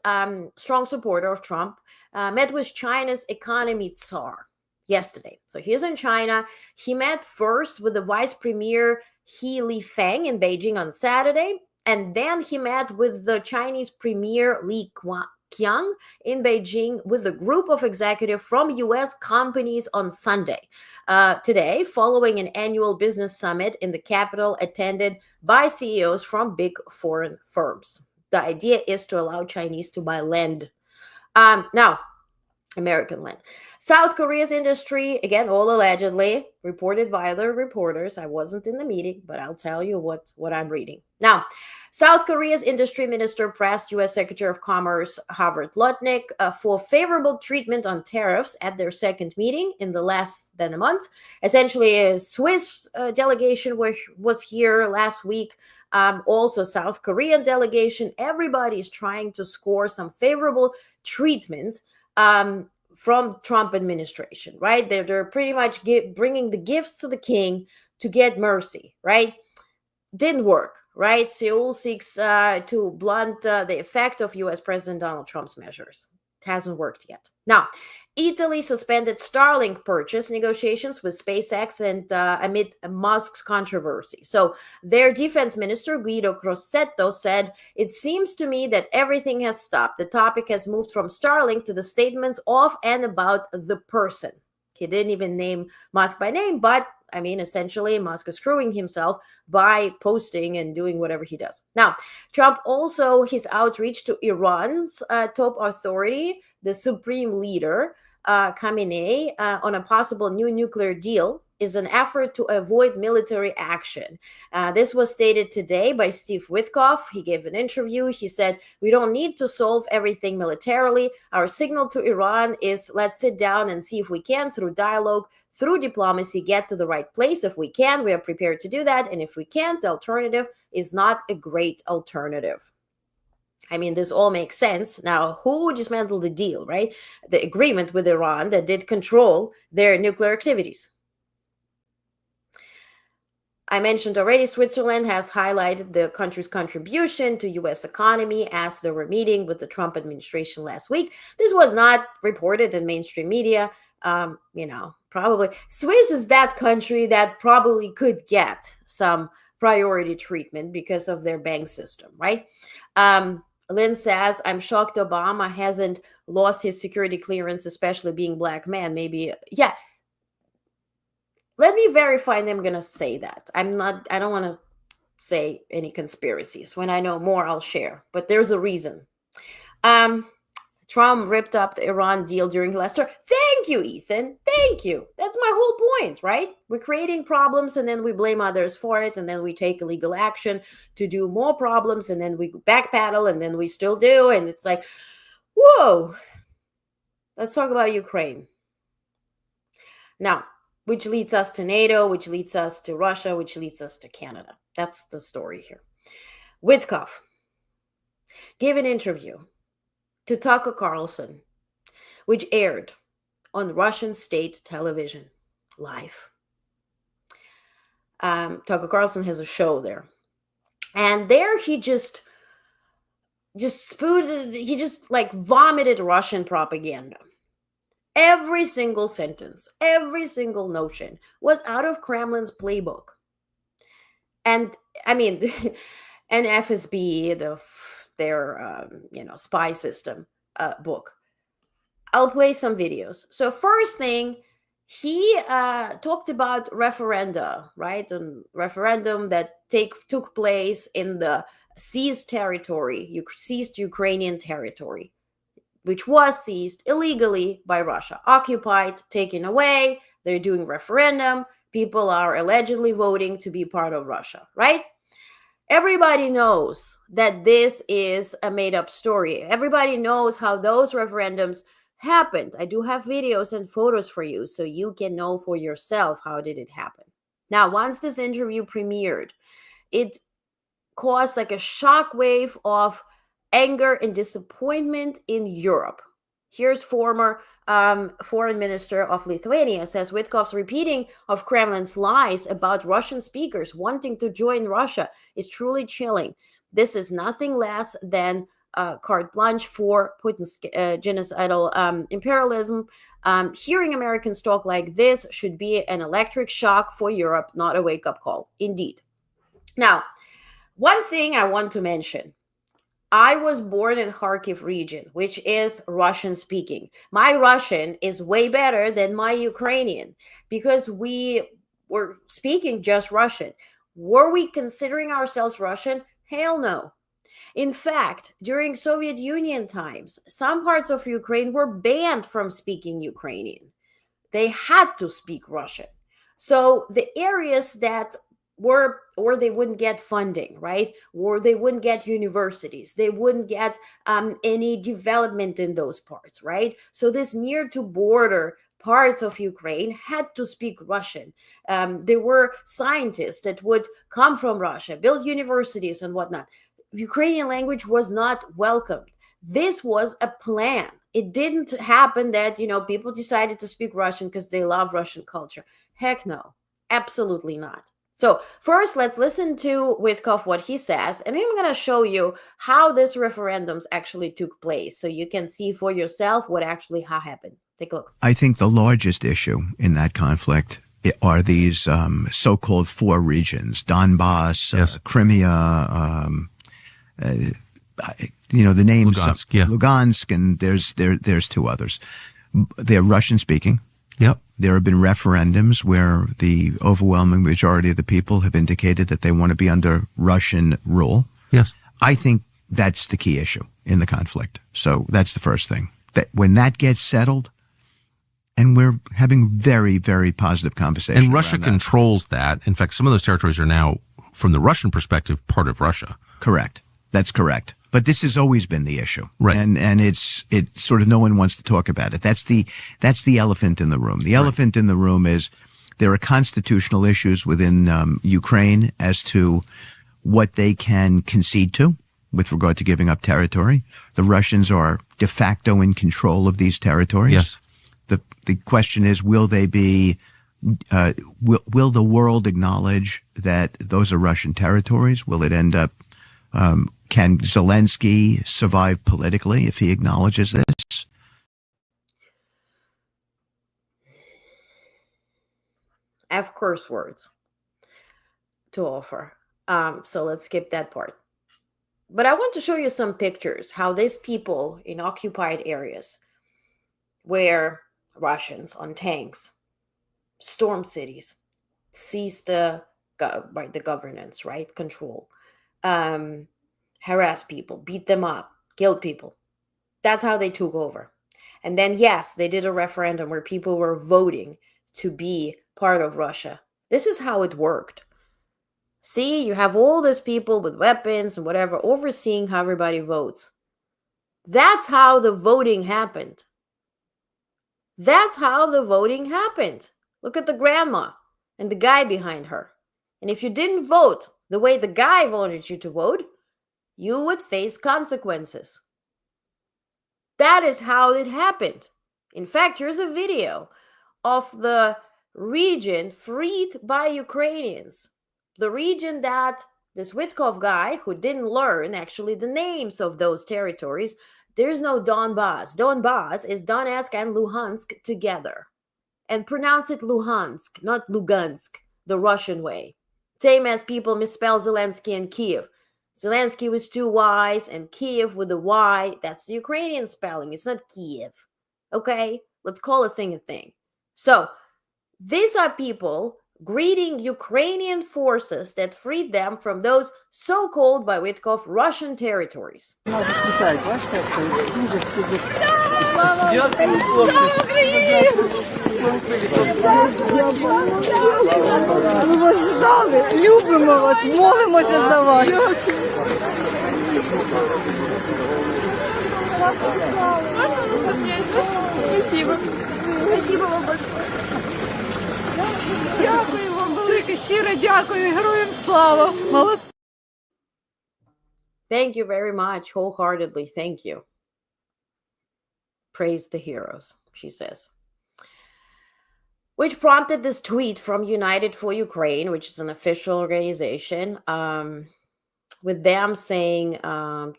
strong supporter of Trump, met with China's economy czar yesterday. So he's in China. He met first with the Vice Premier He Lifeng in Beijing on Saturday, and then he met with the Chinese Premier Li Qiang in Beijing with a group of executives from U.S. companies on Sunday. Today, following an annual business summit in the capital attended by CEOs from big foreign firms. The idea is to allow Chinese to buy land. Now, American land. South Korea's industry, again, all allegedly, reported by other reporters. I wasn't in the meeting, but I'll tell you what I'm reading. Now, South Korea's industry minister pressed U.S. Secretary of Commerce Howard Lutnick for favorable treatment on tariffs at their second meeting in the less than a month. Essentially, a Swiss delegation was here last week. Also, South Korean delegation. Everybody's trying to score some favorable treatment from Trump administration, right? They're pretty much bringing the gifts to the king to get mercy, right? Didn't work, right? Seoul seeks to blunt the effect of U.S. President Donald Trump's measures. It hasn't worked yet. Now, Italy suspended Starlink purchase negotiations with SpaceX and amid Musk's controversy. So their defense minister, Guido Crosetto, said, "It seems to me that everything has stopped. The topic has moved from Starlink to the statements of and about the person." He didn't even name Musk by name, but I mean, essentially, Musk is screwing himself by posting and doing whatever he does. Now, Trump also, his outreach to Iran's top authority, the supreme leader, Khamenei, on a possible new nuclear deal is an effort to avoid military action. This was stated today by Steve Witkoff. He gave an interview. He said, "We don't need to solve everything militarily. Our signal to Iran is let's sit down and see if we can, through dialogue, through diplomacy, get to the right place. If we can, we are prepared to do that. And if we can't, the alternative is not a great alternative." I mean, this all makes sense. Now, who dismantled the deal, right? The agreement with Iran that did control their nuclear activities. I mentioned already, Switzerland has highlighted the country's contribution to U.S. economy as they were meeting with the Trump administration last week. This was not reported in mainstream media. Probably Swiss is that country that probably could get some priority treatment because of their bank system, right? Lynn says, I'm shocked Obama hasn't lost his security clearance, especially being black man. Maybe, yeah. Let me verify, and I'm going to say that. I don't want to say any conspiracies. When I know more, I'll share. But there's a reason. Trump ripped up the Iran deal during last term. Thank you, Ethan. Thank you. That's my whole point, right? We're creating problems, and then we blame others for it, and then we take illegal action to do more problems, and then we backpedal, and then we still do. And it's like, whoa. Let's talk about Ukraine. Now, which leads us to NATO, which leads us to Russia, which leads us to Canada. That's the story here. Witkoff gave an interview to Tucker Carlson, which aired on Russian state television live. Tucker Carlson has a show there. And there he just vomited Russian propaganda. Every single sentence, every single notion was out of Kremlin's playbook. And I mean, and FSB, their spy system book. I'll play some videos. So first thing, he talked about referenda, right? And referendum that took place in the seized territory, seized Ukrainian territory, which was seized illegally by Russia, occupied, taken away. They're doing referendum. People are allegedly voting to be part of Russia, right? Everybody knows that this is a made-up story. Everybody knows how those referendums happened. I do have videos and photos for you so you can know for yourself how did it happen. Now, once this interview premiered, it caused like a shockwave of anger and disappointment in Europe. Here's former foreign minister of Lithuania says Witkoff's repeating of Kremlin's lies about Russian speakers wanting to join Russia is truly chilling. This is nothing less than carte blanche for Putin's genocidal imperialism. Hearing Americans talk like this should be an electric shock for Europe, not a wake-up call. Indeed. Now, one thing I want to mention. I was born in Kharkiv region, which is Russian speaking. My Russian is way better than my Ukrainian because we were speaking just Russian. Were we considering ourselves Russian? Hell no. In fact, during Soviet Union times, some parts of Ukraine were banned from speaking Ukrainian. They had to speak Russian. So the areas that were, or they wouldn't get funding, right? Or they wouldn't get universities. They wouldn't get any development in those parts, right? So this near to border parts of Ukraine had to speak Russian. There were scientists that would come from Russia, build universities and whatnot. Ukrainian language was not welcomed. This was a plan. It didn't happen that, people decided to speak Russian because they love Russian culture. Heck no, absolutely not. So first, let's listen to Witkoff, what he says, and I'm going to show you how this referendums actually took place so you can see for yourself what actually happened. Take a look. I think the largest issue in that conflict are these so-called four regions, Donbass, yes. Crimea, the names, Lugansk, and there's two others. They're Russian-speaking. Yep. There have been referendums where the overwhelming majority of the people have indicated that they want to be under Russian rule. Yes. I think that's the key issue in the conflict. So that's the first thing. That when that gets settled, and we're having very, very positive conversations. And Russia controls that. In fact, some of those territories are now, from the Russian perspective, part of Russia. Correct. That's correct. But this has always been the issue. Right. And it's sort of no one wants to talk about it. That's the elephant in the room. The elephant in the room is there are constitutional issues within Ukraine as to what they can concede to with regard to giving up territory. The Russians are de facto in control of these territories. Yes. The question is, will they be will the world acknowledge that those are Russian territories? Will it end up? Can Zelensky survive politically if he acknowledges this? I have curse words to offer. So let's skip that part. But I want to show you some pictures, how these people in occupied areas where Russians on tanks stormed cities, seized the governance, right? Control, harass people, beat them up, killed people. That's how they took over. And then, yes, they did a referendum where people were voting to be part of Russia. This is how it worked. See, you have all these people with weapons and whatever overseeing how everybody votes. That's how the voting happened. That's how the voting happened. Look at the grandma and the guy behind her. And if you didn't vote the way the guy wanted you to vote, you would face consequences. That is how it happened. In fact, here's a video of the region freed by Ukrainians. The region that this Witkov guy, who didn't learn actually the names of those territories, there's no Donbas. Donbas is Donetsk and Luhansk together. And pronounce it Luhansk, not Lugansk, the Russian way. Same as people misspell Zelensky and Kiev. Zelensky with 2 Y's and Kiev with a Y. That's the Ukrainian spelling. It's not Kiev. Okay? Let's call a thing a thing. So, these are people greeting Ukrainian forces that freed them from those so-called, by Witkov, Russian territories. Ми вас ждали, любимо вас, молимося за вас. Спасибо. Спасибо вам большое. Дякую вам велике, щиро дякую, героям слава. Молодці. Thank you very much, wholeheartedly, thank you. Praise the heroes, she says. Which prompted this tweet from United for Ukraine, which is an official organization, with them saying, where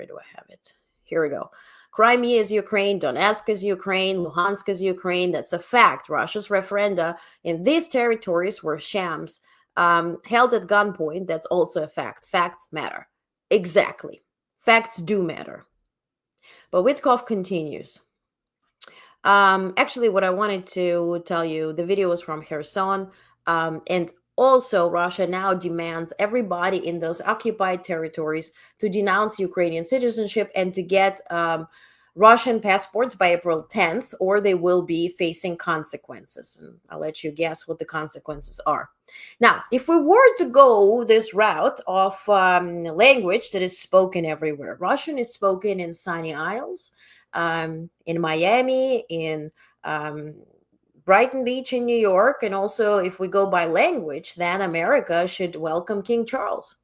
do I have it? Here we go. Crimea is Ukraine, Donetsk is Ukraine, Luhansk is Ukraine. That's a fact. Russia's referenda in these territories were shams, held at gunpoint. That's also a fact. Facts matter. Exactly. Facts do matter. But Witkov continues. Actually, what I wanted to tell you, the video was from Kherson, and also Russia now demands everybody in those occupied territories to denounce Ukrainian citizenship and to get Russian passports by April 10th, or they will be facing consequences. And I'll let you guess what the consequences are. Now, if we were to go this route of language that is spoken everywhere, Russian is spoken in Sunny Isles, in Miami, in Brighton Beach in New York, and also if we go by language, then America should welcome King Charles.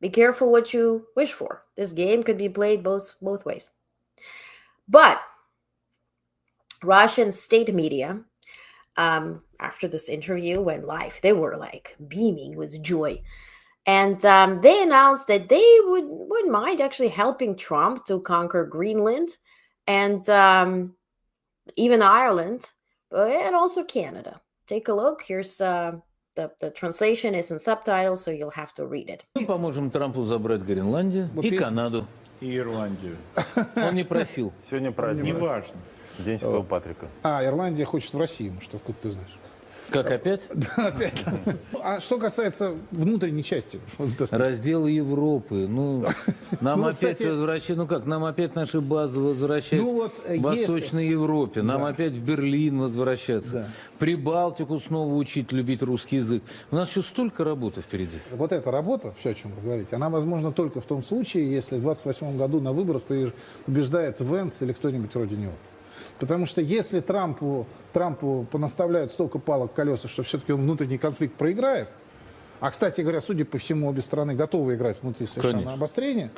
Be careful what you wish for. This game could be played both ways. But Russian state media, after this interview went live, they were like beaming with joy. And they announced that they wouldn't mind actually helping Trump to conquer Greenland and even Ireland, and also Canada. Take a look. Here's the translation is in subtitles, so you'll have to read it. Мы поможем Трампу забрать Гренландию и Канаду. И Ирландию. Он не просил. Сегодня праздник. Неважно. День Святого Патрика. Ирландия хочет в Россию, может, откуда ты знаешь? Как опять? Да, опять. А что касается внутренней части? Раздел Европы. Ну, нам опять возвращают, ну как, нам опять наши базы возвращают в Восточной Европе. Нам опять в Берлин возвращаться. Прибалтику снова учить любить русский язык. У нас еще столько работы впереди. Вот эта работа, все, о чем вы говорите, она возможна только в том случае, если в 28 году на выборах побеждает Венс или кто-нибудь вроде него. Потому что если Трампу понаставляют столько палок в колеса, что все-таки он внутренний конфликт проиграет, а, кстати говоря, судя по всему, обе стороны готовы играть внутри США на обострение,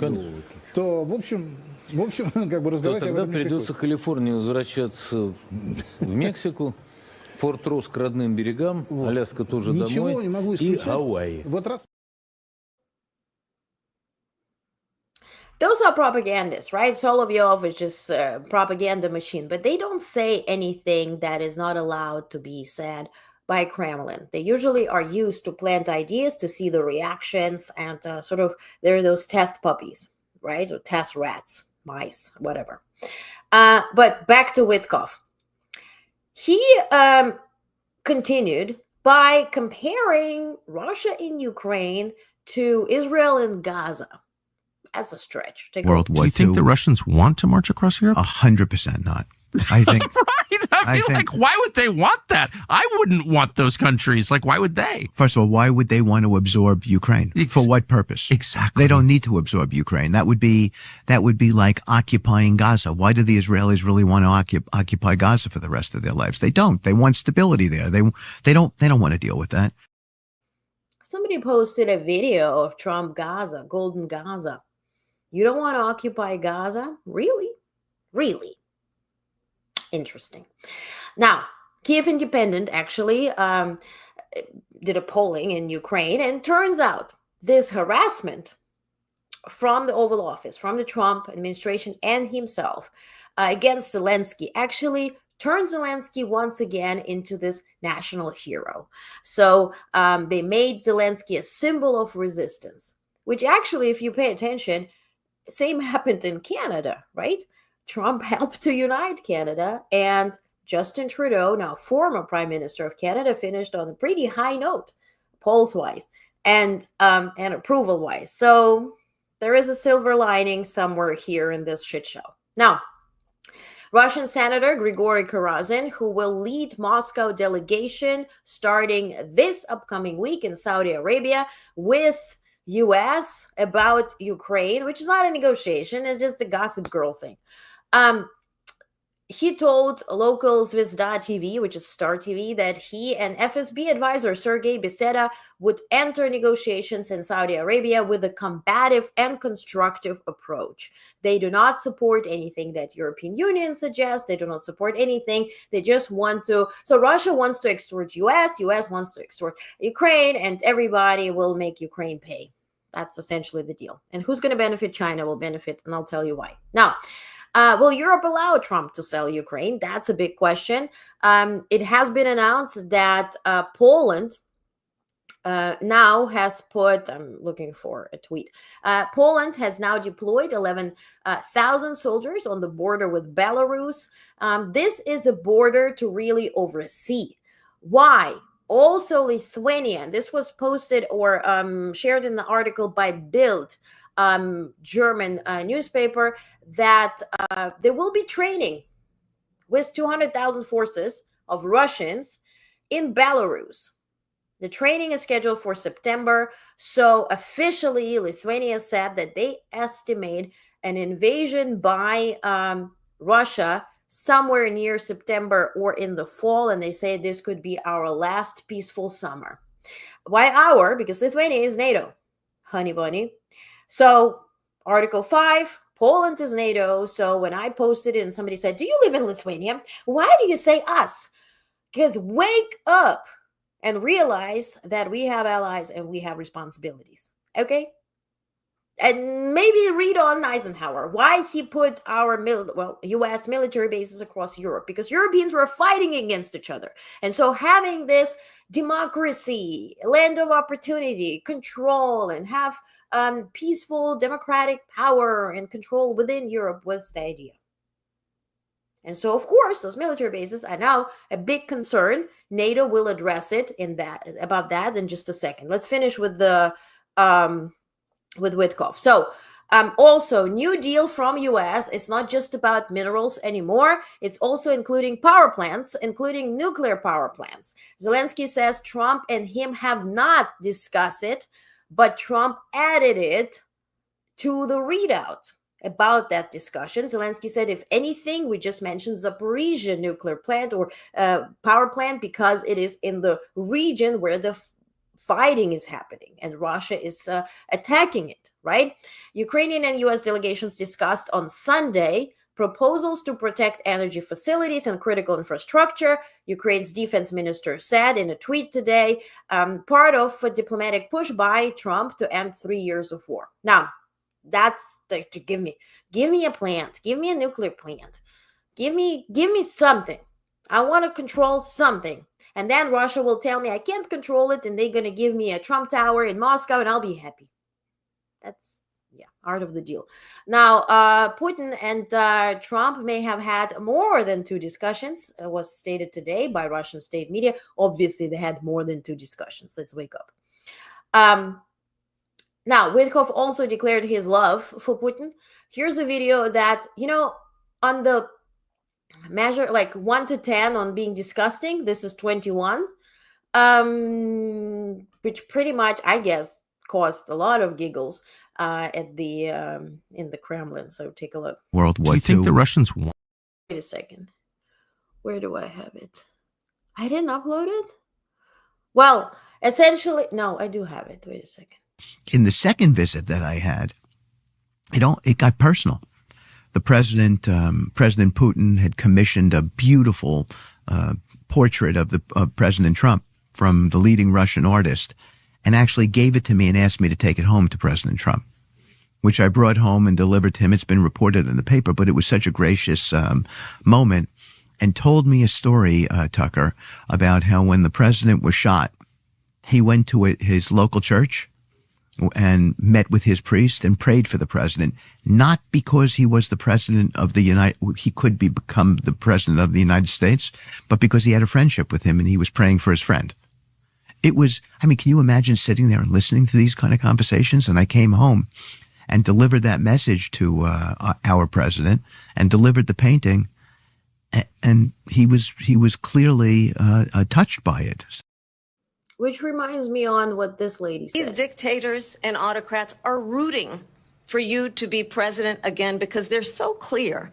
то, в общем, В общем, как бы То разговаривать об тогда этом не придется приходится. в Калифорнию возвращаться в Мексику, Форт Росс к родным берегам, Аляска тоже Ничего домой не могу и исключать. Гавайи. Вот раз Those are propagandists, right? Solovyov is just a propaganda machine, but they don't say anything that is not allowed to be said by Kremlin. They usually are used to plant ideas to see the reactions and sort of, they're those test puppies, right? Or test rats, mice, whatever. But back to Witkoff. He continued by comparing Russia in Ukraine to Israel and Gaza. That's a stretch. World War Do you think II. the Russians want to march across Europe? 100% not. I think. Right? I mean, like, why would they want that? I wouldn't want those countries. Like, why would they? First of all, why would they want to absorb Ukraine? For what purpose? Exactly. They don't need to absorb Ukraine. That would be like occupying Gaza. Why do the Israelis really want to occupy Gaza for the rest of their lives? They don't. They want stability there. They don't want to deal with that. Somebody posted a video of Trump Gaza, Golden Gaza. You don't want to occupy Gaza? Really? Really? Interesting. Now, Kiev Independent actually did a polling in Ukraine, and turns out this harassment from the Oval Office, from the Trump administration and himself against Zelensky actually turned Zelensky once again into this national hero. So they made Zelensky a symbol of resistance, which actually, if you pay attention, same happened in Canada, right? Trump helped to unite Canada, and Justin Trudeau, now former Prime Minister of Canada, finished on a pretty high note, polls-wise and approval-wise. So there is a silver lining somewhere here in this shit show. Now, Russian Senator Grigory Kharazin, who will lead Moscow delegation starting this upcoming week in Saudi Arabia with U.S. about Ukraine, which is not a negotiation, it's just the Gossip Girl thing. He told local Zvezda TV, which is Star TV, that he and FSB advisor Sergei Beseda would enter negotiations in Saudi Arabia with a combative and constructive approach. They do not support anything that European Union suggests. They do not support anything. They just want to. So Russia wants to extort US wants to extort Ukraine, and everybody will make Ukraine pay. That's essentially the deal. And who's going to benefit? China will benefit, and I'll tell you why. Now, will Europe allow Trump to sell Ukraine? That's a big question. It has been announced that Poland now has put, I'm looking for a tweet, Poland has now deployed 11,000 soldiers on the border with Belarus. This is a border to really oversee. Why? Also Lithuania, and this was posted or shared in the article by Bild, German newspaper, that there will be training with 200,000 forces of Russians in Belarus. The training is scheduled for September. So officially, Lithuania said that they estimate an invasion by Russia somewhere near September or in the fall. And they say this could be our last peaceful summer. Why our? Because Lithuania is NATO, honey bunny. So Article 5, Poland is NATO. So when I posted it and somebody said, do you live in Lithuania? Why do you say us? Because wake up and realize that we have allies and we have responsibilities. Okay? And maybe read on Eisenhower, why he put our U.S. military bases across Europe, because Europeans were fighting against each other. And so having this democracy, land of opportunity, control, and have peaceful democratic power and control within Europe was the idea. And so, of course, those military bases are now a big concern. NATO will address it about that in just a second. Let's finish with the with Witkoff. So also, New Deal from US is not just about minerals anymore. It's also including power plants, including nuclear power plants. Zelensky says Trump and him have not discussed it, but Trump added it to the readout about that discussion. Zelensky said, if anything, we just mentioned Zaporizhzhia nuclear plant or power plant because it is in the region where the fighting is happening and Russia is attacking it, right? Ukrainian and US delegations discussed on Sunday proposals to protect energy facilities and critical infrastructure, Ukraine's defense minister said in a tweet today, part of a diplomatic push by Trump to end 3 years of war. Now, that's to give me a plant, give me a nuclear plant, give me something. I want to control something. And then Russia will tell me I can't control it, and they're going to give me a Trump Tower in Moscow, and I'll be happy. That's art of the deal. Now, Putin and Trump may have had more than 2 discussions, was stated today by Russian state media. Obviously, they had more than 2 discussions. Let's wake up. Now, Witkoff also declared his love for Putin. Here's a video that, on the measure like 1 to 10 on being disgusting, this is 21, which pretty much, I guess, caused a lot of giggles at the in the Kremlin. So take a look. World War II. Do you think the Russians want? Wait a second. Where do I have it? I didn't upload it? Well, essentially, no, I do have it. Wait a second. In the second visit that I had, it got personal. The President Putin had commissioned a beautiful portrait of President Trump from the leading Russian artist, and actually gave it to me and asked me to take it home to President Trump, which I brought home and delivered to him. It's been reported in the paper, but it was such a gracious moment, and told me a story, Tucker, about how when the president was shot, he went to his local church and met with his priest and prayed for the president, not because he was the president of he could become the president of the United States, but because he had a friendship with him and he was praying for his friend. It was, can you imagine sitting there and listening to these kind of conversations? And I came home and delivered that message to our president and delivered the painting, and he was clearly touched by it. Which reminds me on what this lady said. These dictators and autocrats are rooting for you to be president again because they're so clear.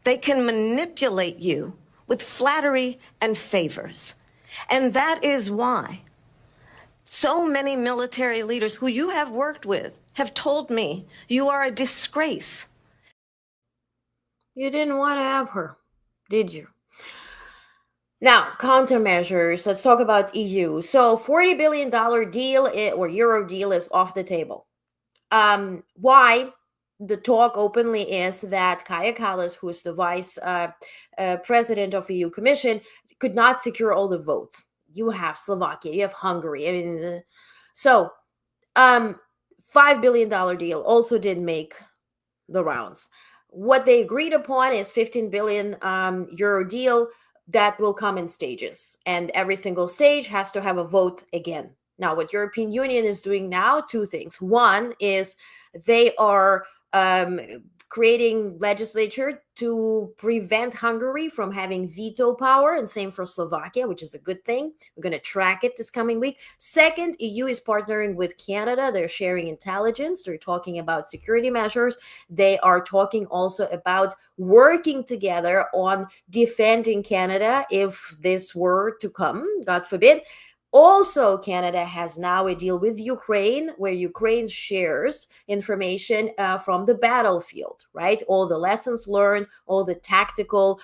They can manipulate you with flattery and favors. And that is why so many military leaders who you have worked with have told me you are a disgrace. You didn't want to have her, did you? Now, countermeasures. Let's talk about EU. So $40 billion deal or euro deal is off the table. Why? The talk openly is that Kaja Kallas, who is the vice president of EU Commission, could not secure all the votes. You have Slovakia, you have Hungary. So $5 billion deal also didn't make the rounds. What they agreed upon is 15 billion euro deal that will come in stages, and every single stage has to have a vote again. Now, what European Union is doing now, 2 things. One is they are creating legislature to prevent Hungary from having veto power, and same for Slovakia, which is a good thing. We're going to track it this coming week. Second, EU is partnering with Canada. They're sharing intelligence. They're talking about security measures. They are talking also about working together on defending Canada if this were to come, God forbid. Also, Canada has now a deal with Ukraine where Ukraine shares information from the battlefield, right? All the lessons learned, all the tactical,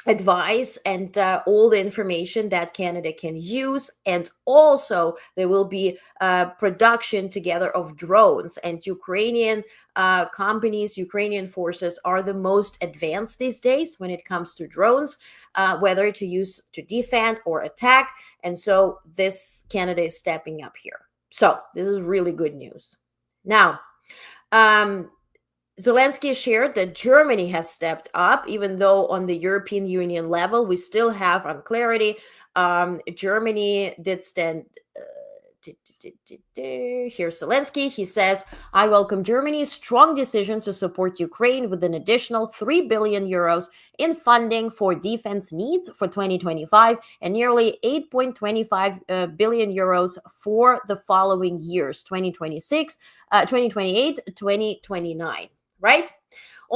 advice, and all the information that Canada can use. And also there will be production together of drones, and Ukrainian companies, Ukrainian forces are the most advanced these days when it comes to drones, whether to use to defend or attack. And so this Canada is stepping up here. So this is really good news. Now, Zelensky shared that Germany has stepped up, even though on the European Union level, we still have unclarity. Germany did stand. Here's Zelensky. He says, I welcome Germany's strong decision to support Ukraine with an additional 3 billion euros in funding for defense needs for 2025 and nearly 8.25 billion euros for the following years, 2026, 2028, 2029. right?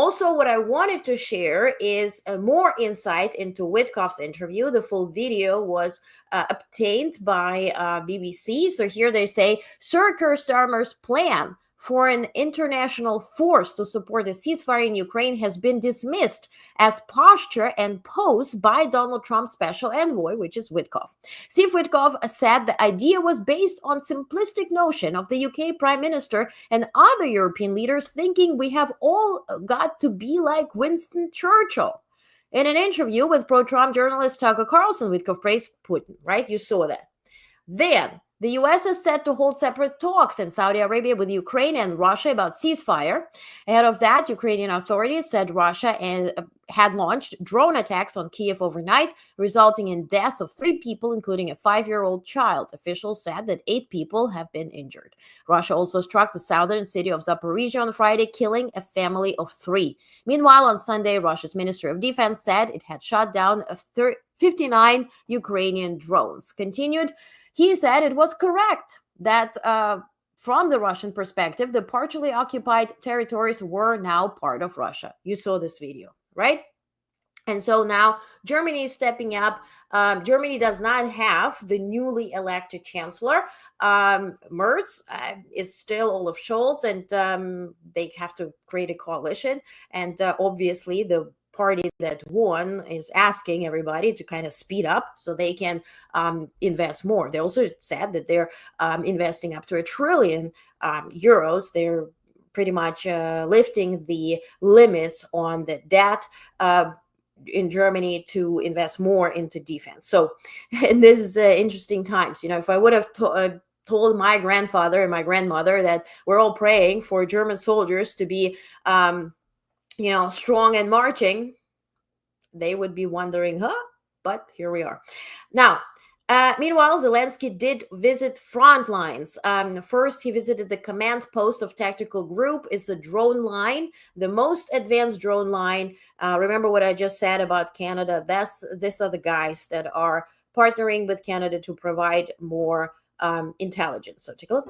Also, what I wanted to share is more insight into Witkoff's interview. The full video was obtained by BBC. So here they say, Sir Keir Starmer's plan for an international force to support a ceasefire in Ukraine has been dismissed as posture and pose by Donald Trump's special envoy, which is Witkoff. Steve Witkoff said the idea was based on simplistic notion of the UK Prime Minister and other European leaders thinking we have all got to be like Winston Churchill. In an interview with pro-Trump journalist Tucker Carlson, Witkoff praised Putin, right? You saw that. Then, the U.S. is set to hold separate talks in Saudi Arabia with Ukraine and Russia about ceasefire. Ahead of that, Ukrainian authorities said Russia had launched drone attacks on Kyiv overnight, resulting in death of 3 people, including a 5-year-old child. Officials said that 8 people have been injured. Russia also struck the southern city of Zaporizhia on Friday, killing a family of 3. Meanwhile, on Sunday, Russia's Ministry of Defense said it had shot down 59 Ukrainian drones. Continued, he said it was correct that from the Russian perspective, the partially occupied territories were now part of Russia. You saw this video, right? And so now Germany is stepping up. Germany does not have the newly elected chancellor. Merz is still Olaf Scholz, and they have to create a coalition. And obviously the party that won is asking everybody to kind of speed up so they can invest more. They also said that they're investing up to €1 trillion. They're pretty much lifting the limits on the debt in Germany to invest more into defense. So, and this is interesting times. You know, if I would have told my grandfather and my grandmother that we're all praying for German soldiers to be strong and marching, they would be wondering, but here we are. Now, meanwhile, Zelensky did visit front lines. First, he visited the command post of Tactical Group. It's a drone line, the most advanced drone line. Remember what I just said about Canada? These are the guys that are partnering with Canada to provide more intelligence. So take a look.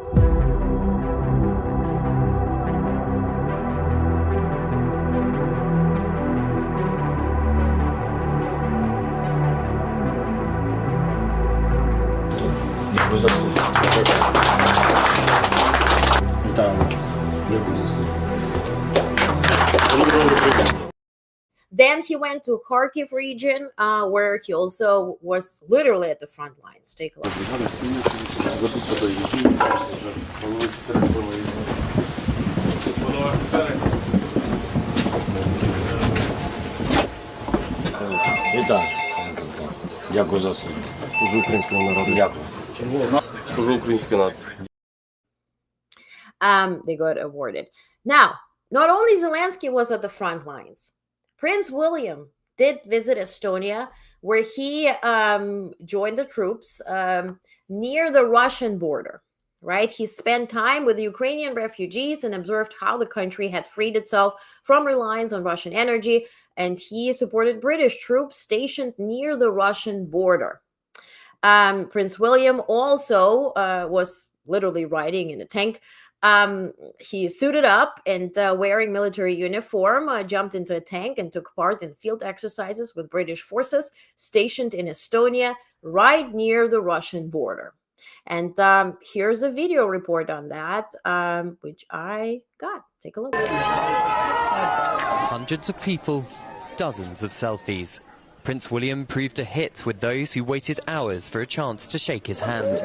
Then he went to Kharkiv region, where he also was literally at the front lines. Take a look. Дякую за службу. Служу українському народу. Дякую. Служу українській нації. They got awarded. Now, not only Zelensky was at the front lines, Prince William did visit Estonia, where he joined the troops near the Russian border, right? He spent time with Ukrainian refugees and observed how the country had freed itself from reliance on Russian energy, and he supported British troops stationed near the Russian border. Prince William also was literally riding in a tank. He suited up and wearing military uniform, jumped into a tank and took part in field exercises with British forces stationed in Estonia, right near the Russian border. And here's a video report on that, which I got. Take a look. Hundreds of people, dozens of selfies. Prince William proved a hit with those who waited hours for a chance to shake his hand.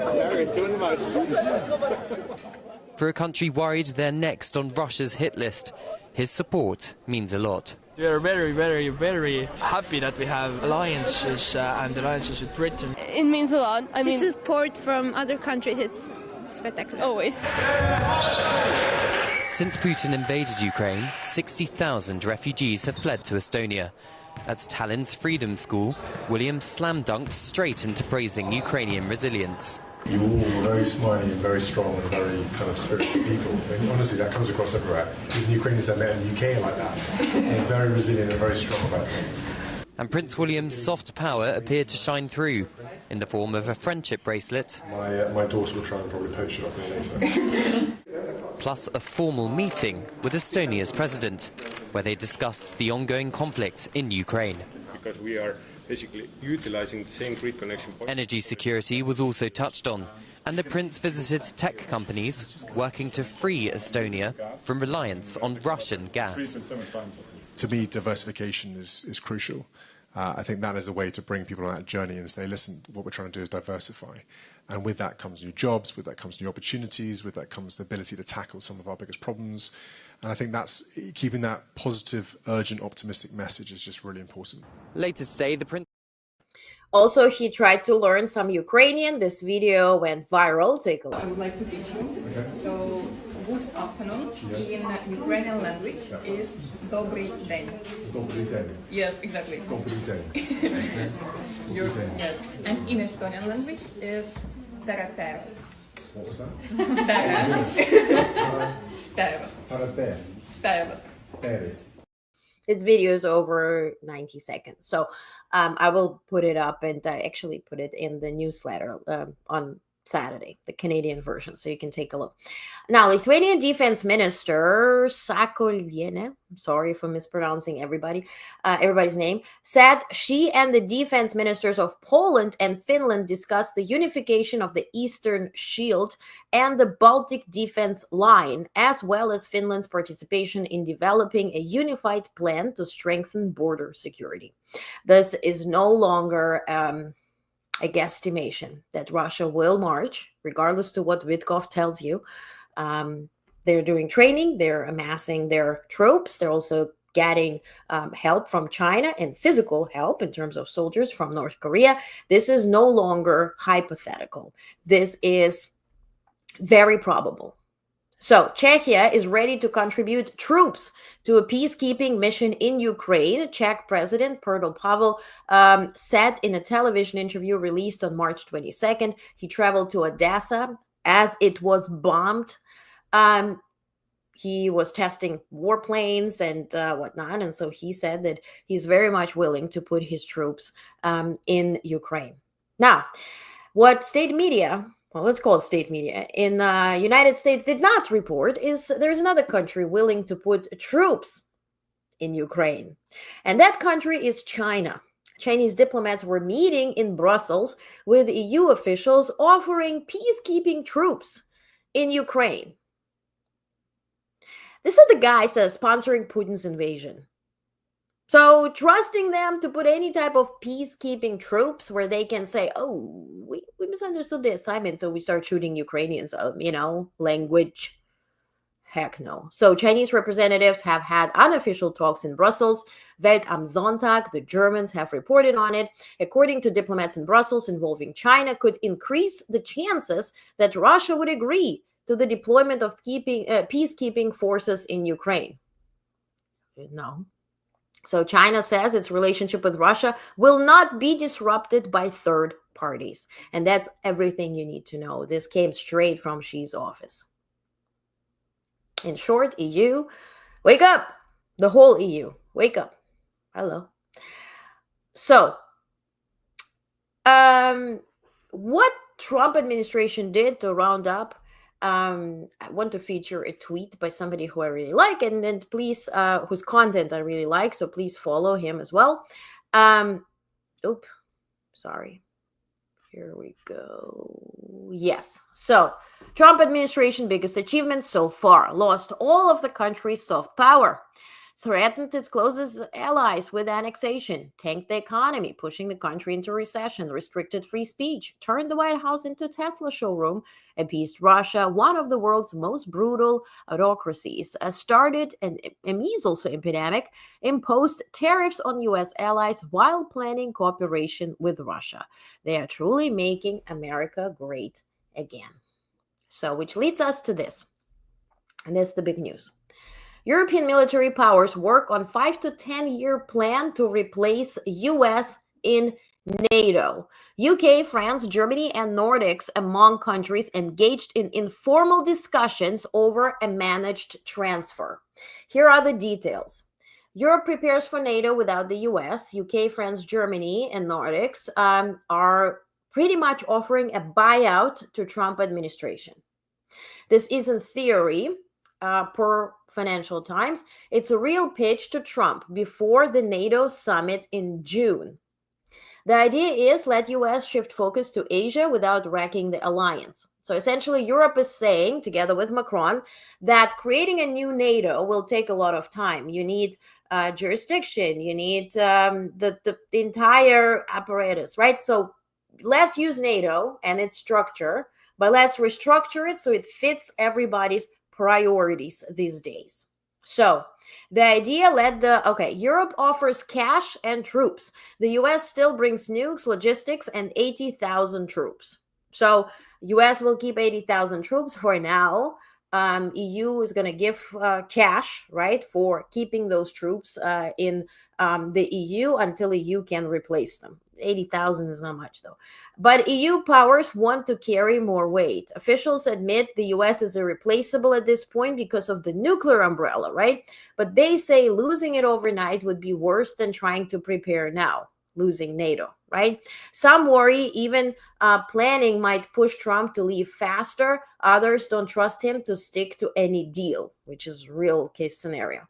For a country worried they're next on Russia's hit list, his support means a lot. We are very, very, very happy that we have alliances and alliances with Britain. It means a lot. I mean, support from other countries, it's spectacular. Always. Since Putin invaded Ukraine, 60,000 refugees have fled to Estonia. At Tallinn's Freedom School, William slam-dunked straight into praising Ukrainian resilience. You all were very smiley and very strong and very kind of spiritual people. And honestly, that comes across everywhere. Even Ukrainians I met in the UK are like that. They're very resilient and very strong about things. And Prince William's soft power appeared to shine through, in the form of a friendship bracelet. My daughter will try and probably poach it up there later. plus a formal meeting with Estonia's president, where they discussed the ongoing conflict in Ukraine. Because we are basically utilizing the same grid connection point. Energy security was also touched on, and the prince visited tech companies working to free Estonia from reliance on Russian gas. To me, diversification is crucial. I think that is the way to bring people on that journey and say, listen, what we're trying to do is diversify. And with that comes new jobs, with that comes new opportunities, with that comes the ability to tackle some of our biggest problems. And I think that's keeping that positive, urgent, optimistic message is just really important. Later today, the prince... Also, he tried to learn some Ukrainian. This video went viral. Take a look. I would like to teach you. So, good afternoon in Ukrainian language is Dobry den. Dobry den. Yes, exactly. Dobry den. Yes. And in Estonian language is tere päevast. What was that? Päevast. This video is over 90 seconds. So I will put it up, and I actually put it in the newsletter on Saturday, the Canadian version, so you can take a look. Now, Lithuanian Defense Minister Sakoliene, I'm sorry for mispronouncing everybody's name, said she and the defense ministers of Poland and Finland discussed the unification of the Eastern Shield and the Baltic Defense Line, as well as Finland's participation in developing a unified plan to strengthen border security. This is no longer a guesstimation that Russia will march, regardless to what Witkov tells you. They're doing training, they're amassing their troops, they're also getting help from China and physical help in terms of soldiers from North Korea. This is no longer hypothetical. This is very probable. So Czechia is ready to contribute troops to a peacekeeping mission in Ukraine. Czech President Petr Pavel said in a television interview released on March 22nd, he traveled to Odessa as it was bombed. He was testing warplanes and whatnot. And so he said that he's very much willing to put his troops in Ukraine. Now, what state media, well, let's call it state media, in the United States did not report is there's another country willing to put troops in Ukraine. And that country is China. Chinese diplomats were meeting in Brussels with EU officials offering peacekeeping troops in Ukraine. This is the guys that are sponsoring Putin's invasion. So trusting them to put any type of peacekeeping troops where they can say, oh, we misunderstood the assignment, so we start shooting Ukrainians, language. Heck no. So Chinese representatives have had unofficial talks in Brussels. Welt am Sonntag, the Germans have reported on it. According to diplomats in Brussels, involving China could increase the chances that Russia would agree to the deployment of peacekeeping forces in Ukraine. No. So China says its relationship with Russia will not be disrupted by third parties. And that's everything you need to know. This came straight from Xi's office. In short, EU, wake up. The whole EU, wake up. Hello. So, what Trump administration did to round up, I want to feature a tweet by somebody who I really like, and please, whose content I really like, so please follow him as well. Sorry. Here we go. Yes. So, Trump administration biggest achievement so far: lost all of the country's soft power, threatened its closest allies with annexation, tanked the economy, pushing the country into recession, restricted free speech, turned the White House into a Tesla showroom, appeased Russia, one of the world's most brutal autocracies, started a measles epidemic, imposed tariffs on U.S. allies while planning cooperation with Russia. They are truly making America great again. So, which leads us to this. And that's the big news. European military powers work on 5 to 10 year plan to replace US in NATO. UK, France, Germany, and Nordics among countries engaged in informal discussions over a managed transfer. Here are the details. Europe prepares for NATO without the US. UK, France, Germany, and Nordics are pretty much offering a buyout to Trump administration. This isn't theory, per Financial Times. It's a real pitch to Trump before the NATO summit in June. The idea is let US shift focus to Asia without wrecking the alliance. So essentially, Europe is saying, together with Macron, that creating a new NATO will take a lot of time. You need jurisdiction, you need the entire apparatus, right? So let's use NATO and its structure, but let's restructure it so it fits everybody's priorities these days. So the idea Europe offers cash and troops. The US still brings nukes, logistics, and 80,000 troops. So US will keep 80,000 troops for now. EU is going to give cash, right, for keeping those troops in the EU until EU can replace them. 80,000 is not much, though. But EU powers want to carry more weight. Officials admit the US is irreplaceable at this point because of the nuclear umbrella, right? But they say losing it overnight would be worse than trying to prepare now, losing NATO, right? Some worry even planning might push Trump to leave faster. Others don't trust him to stick to any deal, which is real case scenario.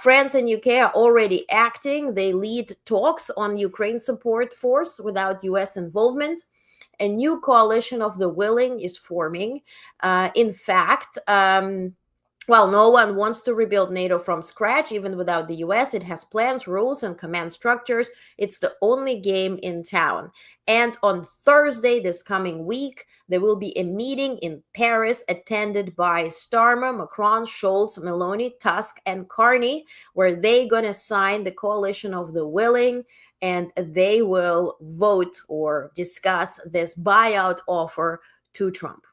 France and UK are already acting. They lead talks on Ukraine support force without US involvement. A new coalition of the willing is forming. In fact, no one wants to rebuild NATO from scratch, even without the US. It has plans, rules, and command structures. It's the only game in town. And on Thursday, this coming week, there will be a meeting in Paris attended by Starmer, Macron, Scholz, Meloni, Tusk, and Carney, where they're going to sign the coalition of the willing, and they will vote or discuss this buyout offer to Trump.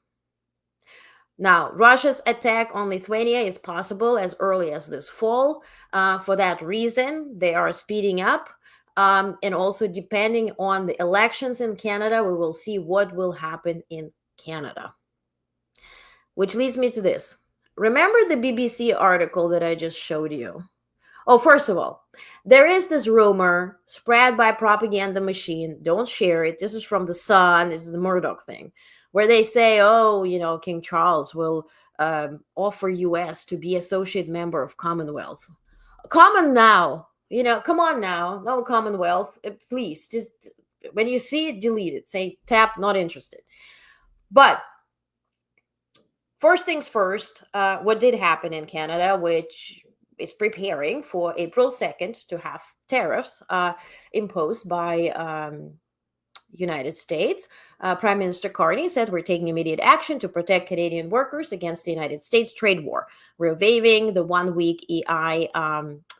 Now, Russia's attack on Lithuania is possible as early as this fall. For that reason, they are speeding up. And also, depending on the elections in Canada, we will see what will happen in Canada. Which leads me to this. Remember the BBC article that I just showed you? Oh, first of all, there is this rumor spread by propaganda machine. Don't share it. This is from The Sun. This is the Murdoch thing, where they say, King Charles will offer US to be associate member of Commonwealth. Come on now. No Commonwealth. Please, just when you see it, delete it. Say, tap, not interested. But first things first, what did happen in Canada, which is preparing for April 2nd to have tariffs imposed by United States. Prime Minister Carney said we're taking immediate action to protect Canadian workers against the United States trade war. We're waiving the 1-week EI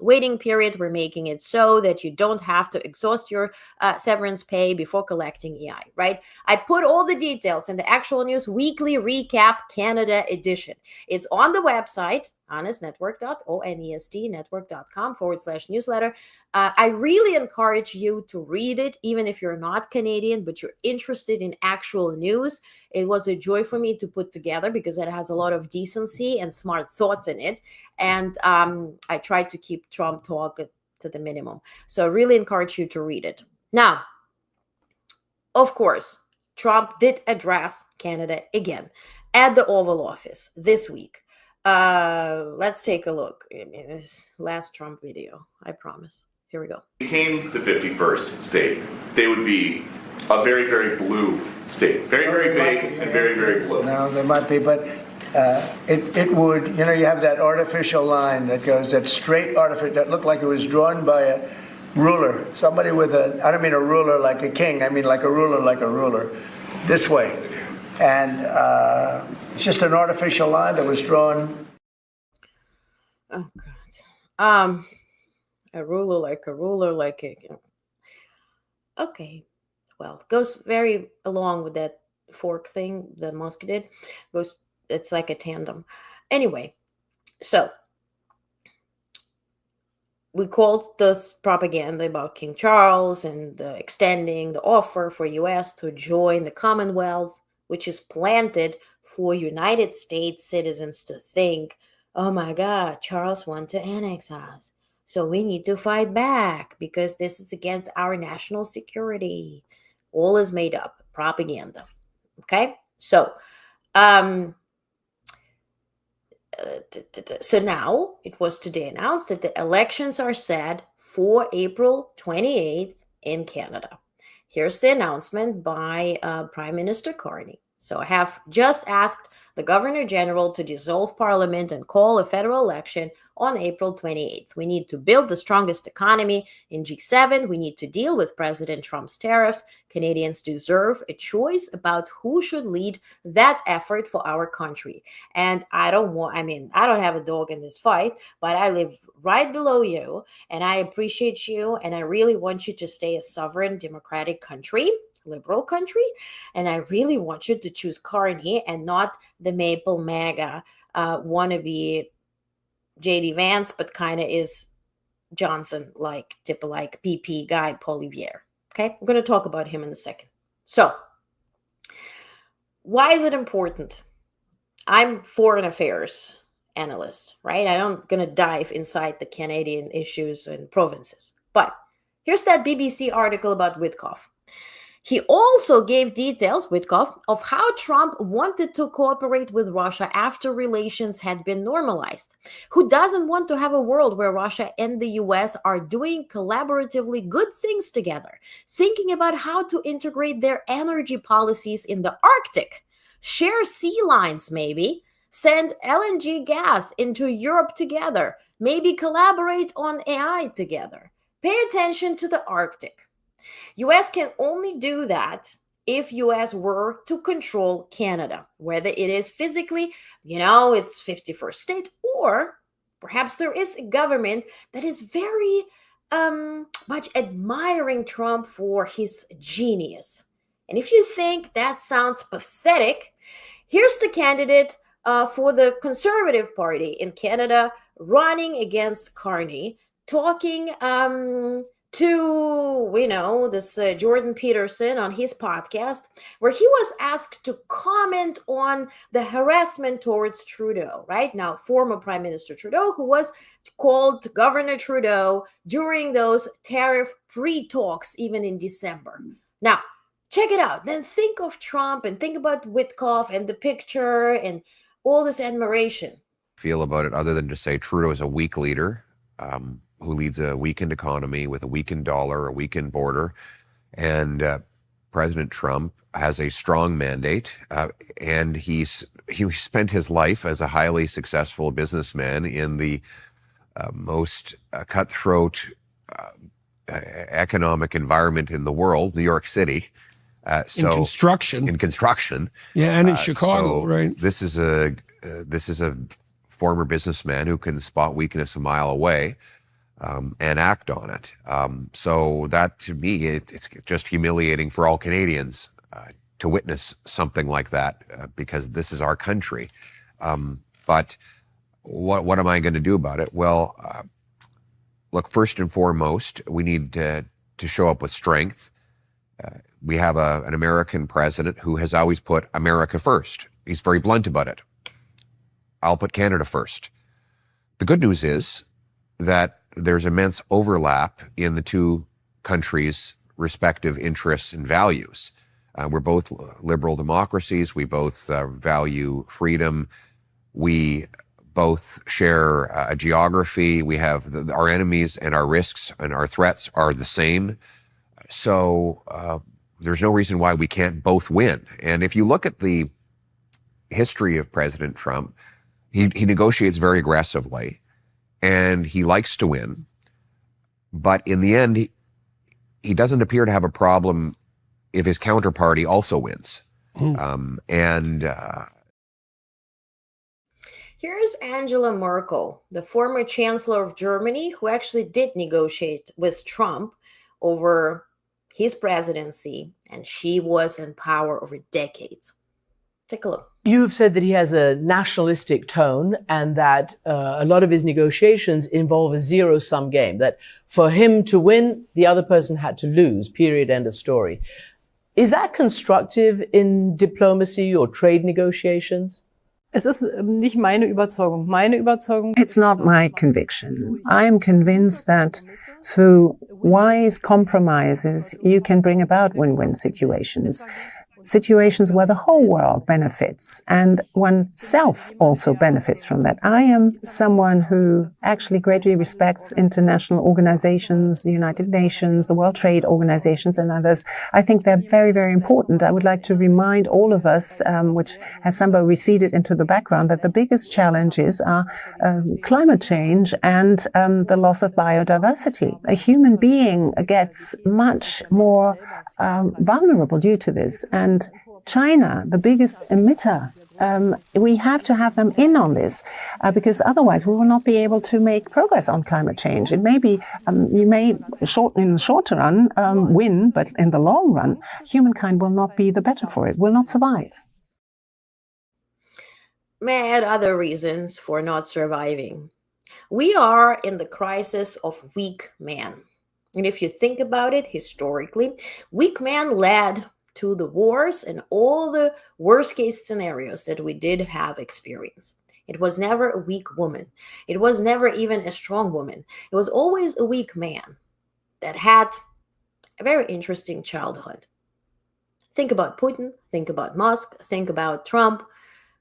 waiting period. We're making it so that you don't have to exhaust your severance pay before collecting EI, right? I put all the details in the Actual News Weekly Recap Canada edition. It's on the website, honestnetwork.com/newsletter. I really encourage you to read it, even if you're not Canadian, but you're interested in actual news. It was a joy for me to put together because it has a lot of decency and smart thoughts in it. And I tried to keep Trump talk to the minimum. So I really encourage you to read it. Now, of course, Trump did address Canada again at the Oval Office this week. Let's take a look. Last Trump video, I promise. Here we go. Became the 51st state. They would be a very, very blue state. Very, very big and very, very blue. No, there might be, but it would, you have that artificial line that goes, that straight artificial, that looked like it was drawn by a ruler. Somebody with I don't mean a ruler like a king, I mean like a ruler, this way. And it's just an artificial line that was drawn. Oh, God. A ruler like a... Okay. Well, goes very along with that fork thing that Musk did. It's like a tandem. Anyway, so we called this propaganda about King Charles and extending the offer for US to join the Commonwealth, which is planted for United States citizens to think, oh my God, Charles wants to annex us. So we need to fight back because this is against our national security. All is made up, propaganda. Okay? So So now it was today announced that the elections are set for April 28th in Canada. Here's the announcement by Prime Minister Carney. So I have just asked the Governor General to dissolve Parliament and call a federal election on April 28th. We need to build the strongest economy in G7. We need to deal with President Trump's tariffs. Canadians deserve a choice about who should lead that effort for our country. And I don't have a dog in this fight, but I live right below you, and I appreciate you, and I really want you to stay a sovereign, democratic country, liberal country, and I really want you to choose Carney and not the Maple MAGA wannabe J.D. Vance, but kind of is Johnson-like, like PP guy, Poilievre. Okay, I'm going to talk about him in a second. So, why is it important? I'm foreign affairs analyst, right? I'm going to dive inside the Canadian issues and provinces. But here's that BBC article about Witkoff. He also gave details, Witkoff, of how Trump wanted to cooperate with Russia after relations had been normalized. Who doesn't want to have a world where Russia and the US are doing collaboratively good things together, thinking about how to integrate their energy policies in the Arctic, share sea lines maybe, send LNG gas into Europe together, maybe collaborate on AI together. Pay attention to the Arctic. US can only do that if US were to control Canada, whether it is physically, it's 51st state, or perhaps there is a government that is very much admiring Trump for his genius. And if you think that sounds pathetic, here's the candidate for the Conservative Party in Canada running against Carney, talking to, this Jordan Peterson on his podcast, where he was asked to comment on the harassment towards Trudeau, right? Now, former Prime Minister Trudeau, who was called Governor Trudeau during those tariff pre-talks, even in December. Now, check it out. Then think of Trump and think about Witkoff and the picture and all this admiration. Feel about it other than to say Trudeau is a weak leader, who leads a weakened economy with a weakened dollar, a weakened border. And President Trump has a strong mandate, and he spent his life as a highly successful businessman in the most cutthroat economic environment in the world, New York City. In construction. Yeah, and in Chicago, right? This is a former businessman who can spot weakness a mile away. And act on it. So that, to me, it's just humiliating for all Canadians to witness something like that, because this is our country. But what am I going to do about it? Well, look, first and foremost, we need to show up with strength. We have an American president who has always put America first. He's very blunt about it. I'll put Canada first. The good news is that there's immense overlap in the two countries' respective interests and values. We're both liberal democracies. We both value freedom. We both share a geography. We have our enemies and our risks and our threats are the same. So there's no reason why we can't both win. And if you look at the history of President Trump, he negotiates very aggressively. And he likes to win, but in the end, he doesn't appear to have a problem if his counterparty also wins. Here's Angela Merkel, the former Chancellor of Germany, who actually did negotiate with Trump over his presidency, and she was in power over decades. Take a look. You've said that he has a nationalistic tone and that a lot of his negotiations involve a zero-sum game, that for him to win, the other person had to lose, period, end of story. Is that constructive in diplomacy or trade negotiations? Es ist nicht meine Überzeugung. Meine Überzeugung. It's not my conviction. I am convinced that through wise compromises, you can bring about win-win situations. situations where the whole world benefits and oneself also benefits from that. I am someone who actually greatly respects international organizations, the United Nations, the World Trade Organizations and others. I think they're very, very important. I would like to remind all of us, which has somehow receded into the background, that the biggest challenges are climate change and the loss of biodiversity. A human being gets much more vulnerable due to this. And China, the biggest emitter, we have to have them in on this because otherwise we will not be able to make progress on climate change. It may be, you may in the short run win, but in the long run, humankind will not be the better for it, will not survive. May I add other reasons for not surviving? We are in the crisis of weak man. And if you think about it historically, weak man led to the wars and all the worst case scenarios that we did have experienced. It was never a weak woman. It was never even a strong woman. It was always a weak man that had a very interesting childhood. Think about Putin, think about Musk, think about Trump,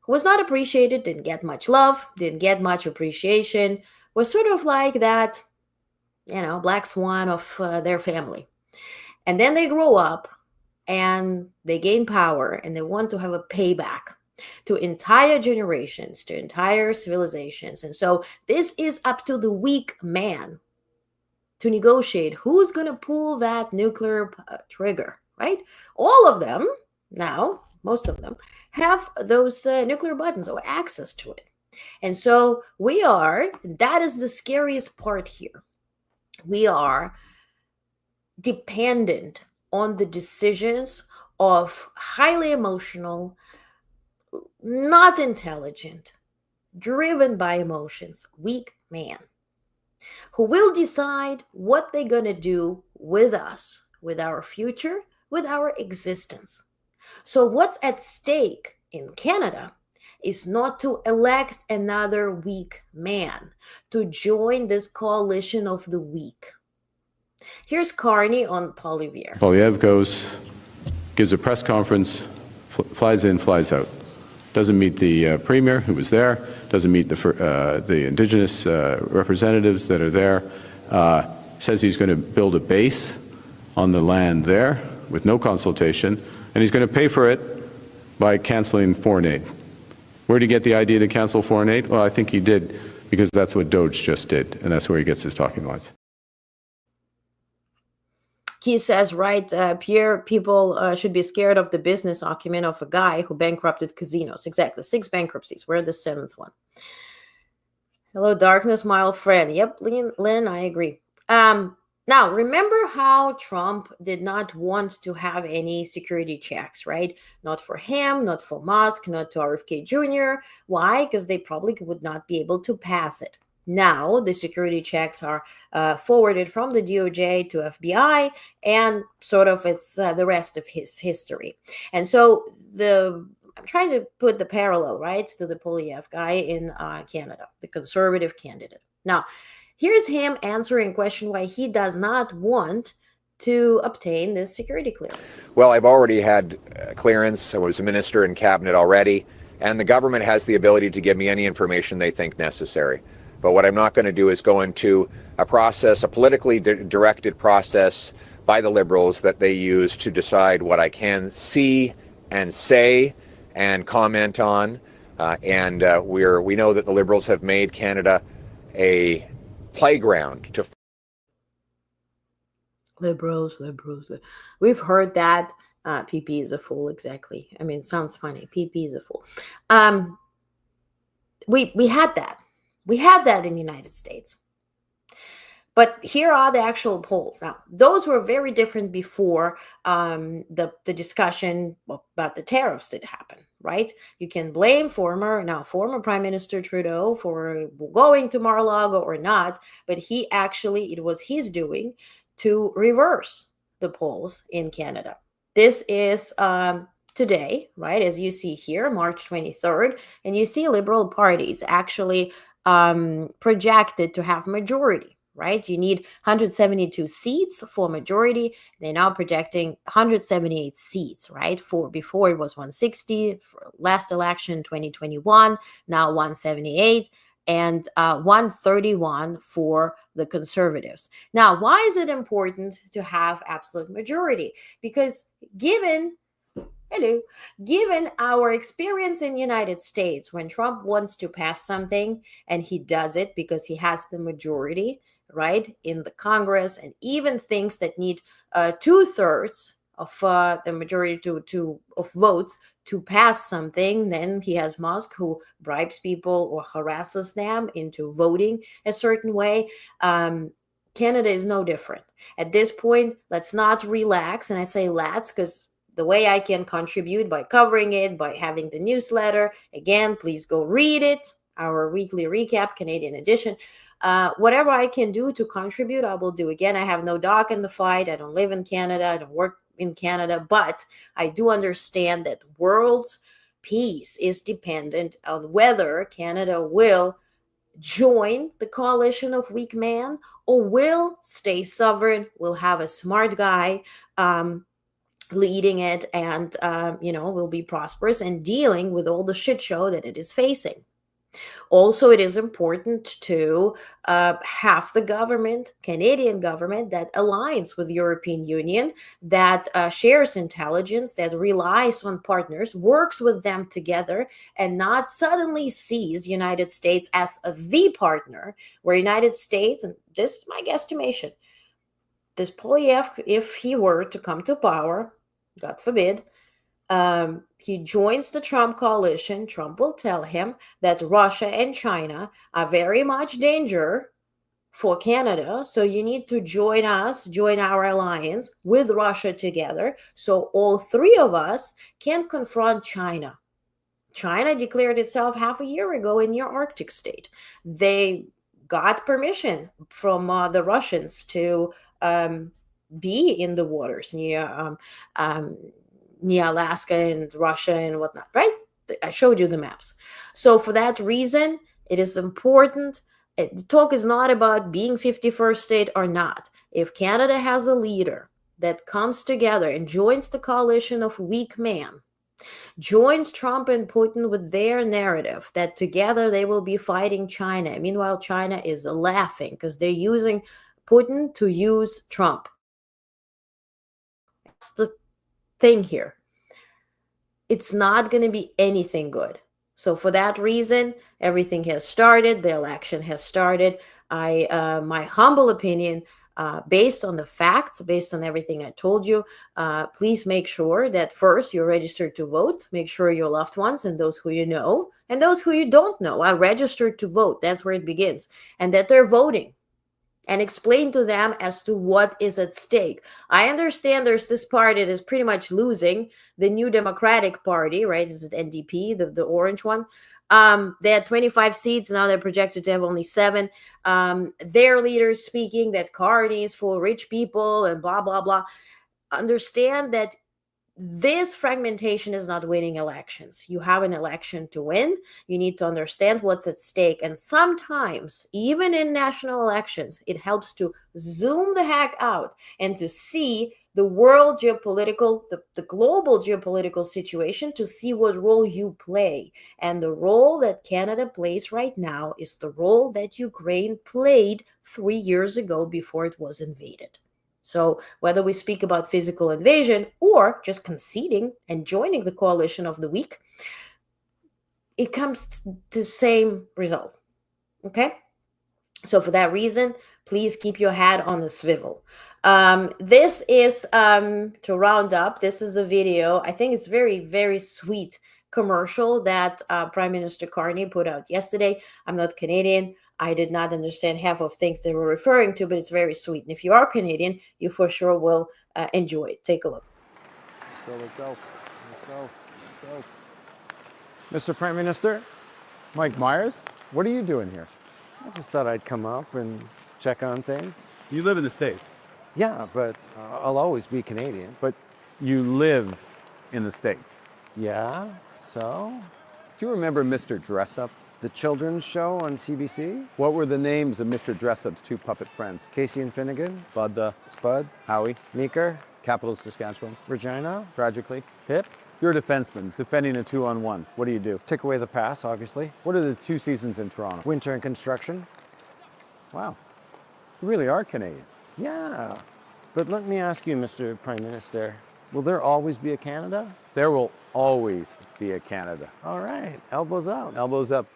who was not appreciated, didn't get much love, didn't get much appreciation, was sort of like that, black swan of their family. And then they grow up and they gain power and they want to have a payback to entire generations, to entire civilizations. And so this is up to the weak man to negotiate who's going to pull that nuclear trigger, right? All of them now, most of them, have those nuclear buttons or access to it. And so that is the scariest part here. We are dependent on the decisions of highly emotional, not intelligent, driven by emotions, weak man, who will decide what they're going to do with us, with our future, with our existence. So what's at stake in Canada is not to elect another weak man to join this coalition of the weak. Here's Carney on Poilievre. Poilievre gives a press conference, flies in, flies out. Doesn't meet the premier who was there, doesn't meet the indigenous representatives that are there, says he's going to build a base on the land there with no consultation, and he's going to pay for it by canceling foreign aid. Where did he get the idea to cancel foreign aid? Well, I think he did because that's what Doge just did, and that's where he gets his talking points. He says, right, Pierre, people should be scared of the business acumen of a guy who bankrupted casinos. Exactly, 6 bankruptcies. We're the 7th one. Hello, darkness, my old friend. Yep, Lynn, I agree. Now, remember how Trump did not want to have any security checks, right? Not for him, not for Musk, not to RFK Jr. Why? Because they probably would not be able to pass it. Now, the security checks are forwarded from the DOJ to FBI, and sort of it's the rest of his history. And so I'm trying to put the parallel, right, to the Poilievre guy in Canada, the conservative candidate. Now, here's him answering a question why he does not want to obtain this security clearance. Well, I've already had clearance. I was a minister in cabinet already, and the government has the ability to give me any information they think necessary. But what I'm not going to do is go into a process, a politically directed process by the Liberals that they use to decide what I can see and say and comment on. We know that the Liberals have made Canada a playground to liberals. We've heard that. PP is a fool, exactly. I mean, it sounds funny. PP is a fool. We had that. We had that in the United States. But here are the actual polls. Now, those were very different before the discussion about the tariffs did happen, right? You can blame former Prime Minister Trudeau for going to Mar-a-Lago or not, but it was his doing to reverse the polls in Canada. This is today, right, as you see here, March 23rd, and you see Liberal parties actually projected to have majority right? You need 172 seats for majority. They're now projecting 178 seats, right? Before it was 160 for last election, 2021, now 178. And 131 for the conservatives. Now, why is it important to have absolute majority? Because given our experience in the United States, when Trump wants to pass something and he does it because he has the majority, right, in the Congress, and even things that need 2/3 of the majority of votes to pass something, then he has Musk who bribes people or harasses them into voting a certain way. Canada is no different. At this point, let's not relax. And I say let's because the way I can contribute by covering it, by having the newsletter, again, please go read it, our weekly recap, Canadian edition. Whatever I can do to contribute, I will do. Again, I have no dog in the fight. I don't live in Canada. I don't work in Canada, but I do understand that world's peace is dependent on whether Canada will join the coalition of weak men or will stay sovereign, will have a smart guy leading it, and will be prosperous and dealing with all the shit show that it is facing. Also, it is important to have the government, Canadian government, that aligns with the European Union, that shares intelligence, that relies on partners, works with them together, and not suddenly sees United States as the partner, where United States, and this is my guesstimation, this Poilievre, if he were to come to power, God forbid, he joins the Trump coalition, Trump will tell him that Russia and China are very much danger for Canada. So you need to join us, join our alliance with Russia together. So all three of us can confront China. China declared itself half a year ago in your Arctic state. They got permission from the Russians to be in the waters near Alaska and Russia and whatnot, right? I showed you the maps. So for that reason, it is important. The talk is not about being 51st state or not. If Canada has a leader that comes together and joins the coalition of weak men, joins Trump and Putin with their narrative that together they will be fighting China. Meanwhile, China is laughing because they're using Putin to use Trump. That's the thing here. It's not going to be anything good. So for that reason, everything has started. The election has started. My humble opinion, based on the facts, based on everything I told you, please make sure that first you're registered to vote. Make sure your loved ones and those who you know and those who you don't know are registered to vote. That's where it begins. And that they're voting. And explain to them as to what is at stake. I understand there's this party that is pretty much losing, the New Democratic Party, right? This is NDP, the orange one. They had 25 seats. Now they're projected to have only 7. Their leaders speaking that Carney is for rich people and blah, blah, blah. Understand that this fragmentation is not winning elections. You have an election to win. You need to understand what's at stake. And sometimes, even in national elections, it helps to zoom the heck out and to see the world geopolitical, the global geopolitical situation, to see what role you play. And the role that Canada plays right now is the role that Ukraine played 3 years ago before it was invaded. So whether we speak about physical invasion or just conceding and joining the coalition of the weak, it comes to the same result. Okay? So for that reason, please keep your head on the swivel. This is, to round up, this is a video. I think it's very, very sweet commercial that Prime Minister Carney put out yesterday. I'm not Canadian. I did not understand half of things they were referring to, but it's very sweet. And if you are Canadian, you for sure will enjoy it. Take a look. Let's go. Mr. Prime Minister, Mike Myers, what are you doing here? I just thought I'd come up and check on things. You live in the States? Yeah, but I'll always be Canadian. But you live in the States? Yeah, so? Do you remember Mr. Dressup, The children's show on CBC? What were the names of Mr. Dressup's two puppet friends? Casey and Finnegan? Bud, Spud? Howie, Meeker? Capital Saskatchewan. Regina? Tragically. Pip? You're a defenseman defending a 2-on-1. What do you do? Take away the pass, obviously. What are the 2 seasons in Toronto? Winter and construction. Wow. You really are Canadian. Yeah. But let me ask you, Mr. Prime Minister, will there always be a Canada? There will always be a Canada. All right. Elbows up. Elbows up.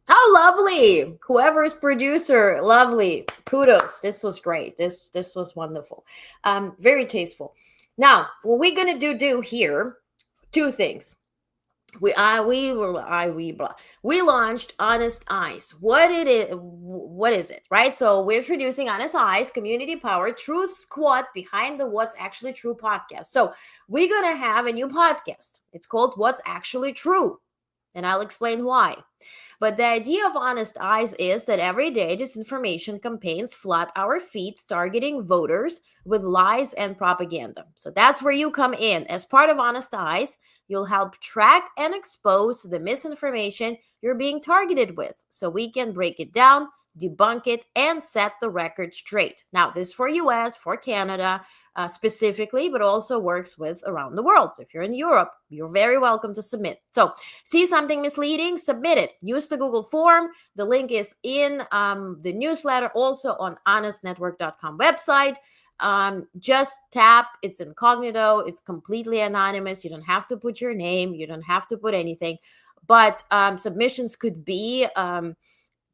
How lovely! Whoever's producer, lovely. Kudos. This was great. This was wonderful. Very tasteful. Now, what we're gonna do here, 2 things. We launched Honest Eyes. What is it, right? So we're introducing Honest Eyes, community powered truth squad behind the What's Actually True podcast. So we're gonna have a new podcast. It's called What's Actually True, and I'll explain why. But the idea of Honest Eyes is that every day disinformation campaigns flood our feeds, targeting voters with lies and propaganda. So that's where you come in. As part of Honest Eyes, you'll help track and expose the misinformation you're being targeted with, so we can break it down, debunk it, and set the record straight. Now, this is for US, for Canada specifically, but also works with around the world. So if you're in Europe, you're very welcome to submit. So see something misleading, submit it. Use the Google form. The link is in the newsletter, also on honestnetwork.com website. Just tap, it's incognito, it's completely anonymous. You don't have to put your name, you don't have to put anything, but submissions could be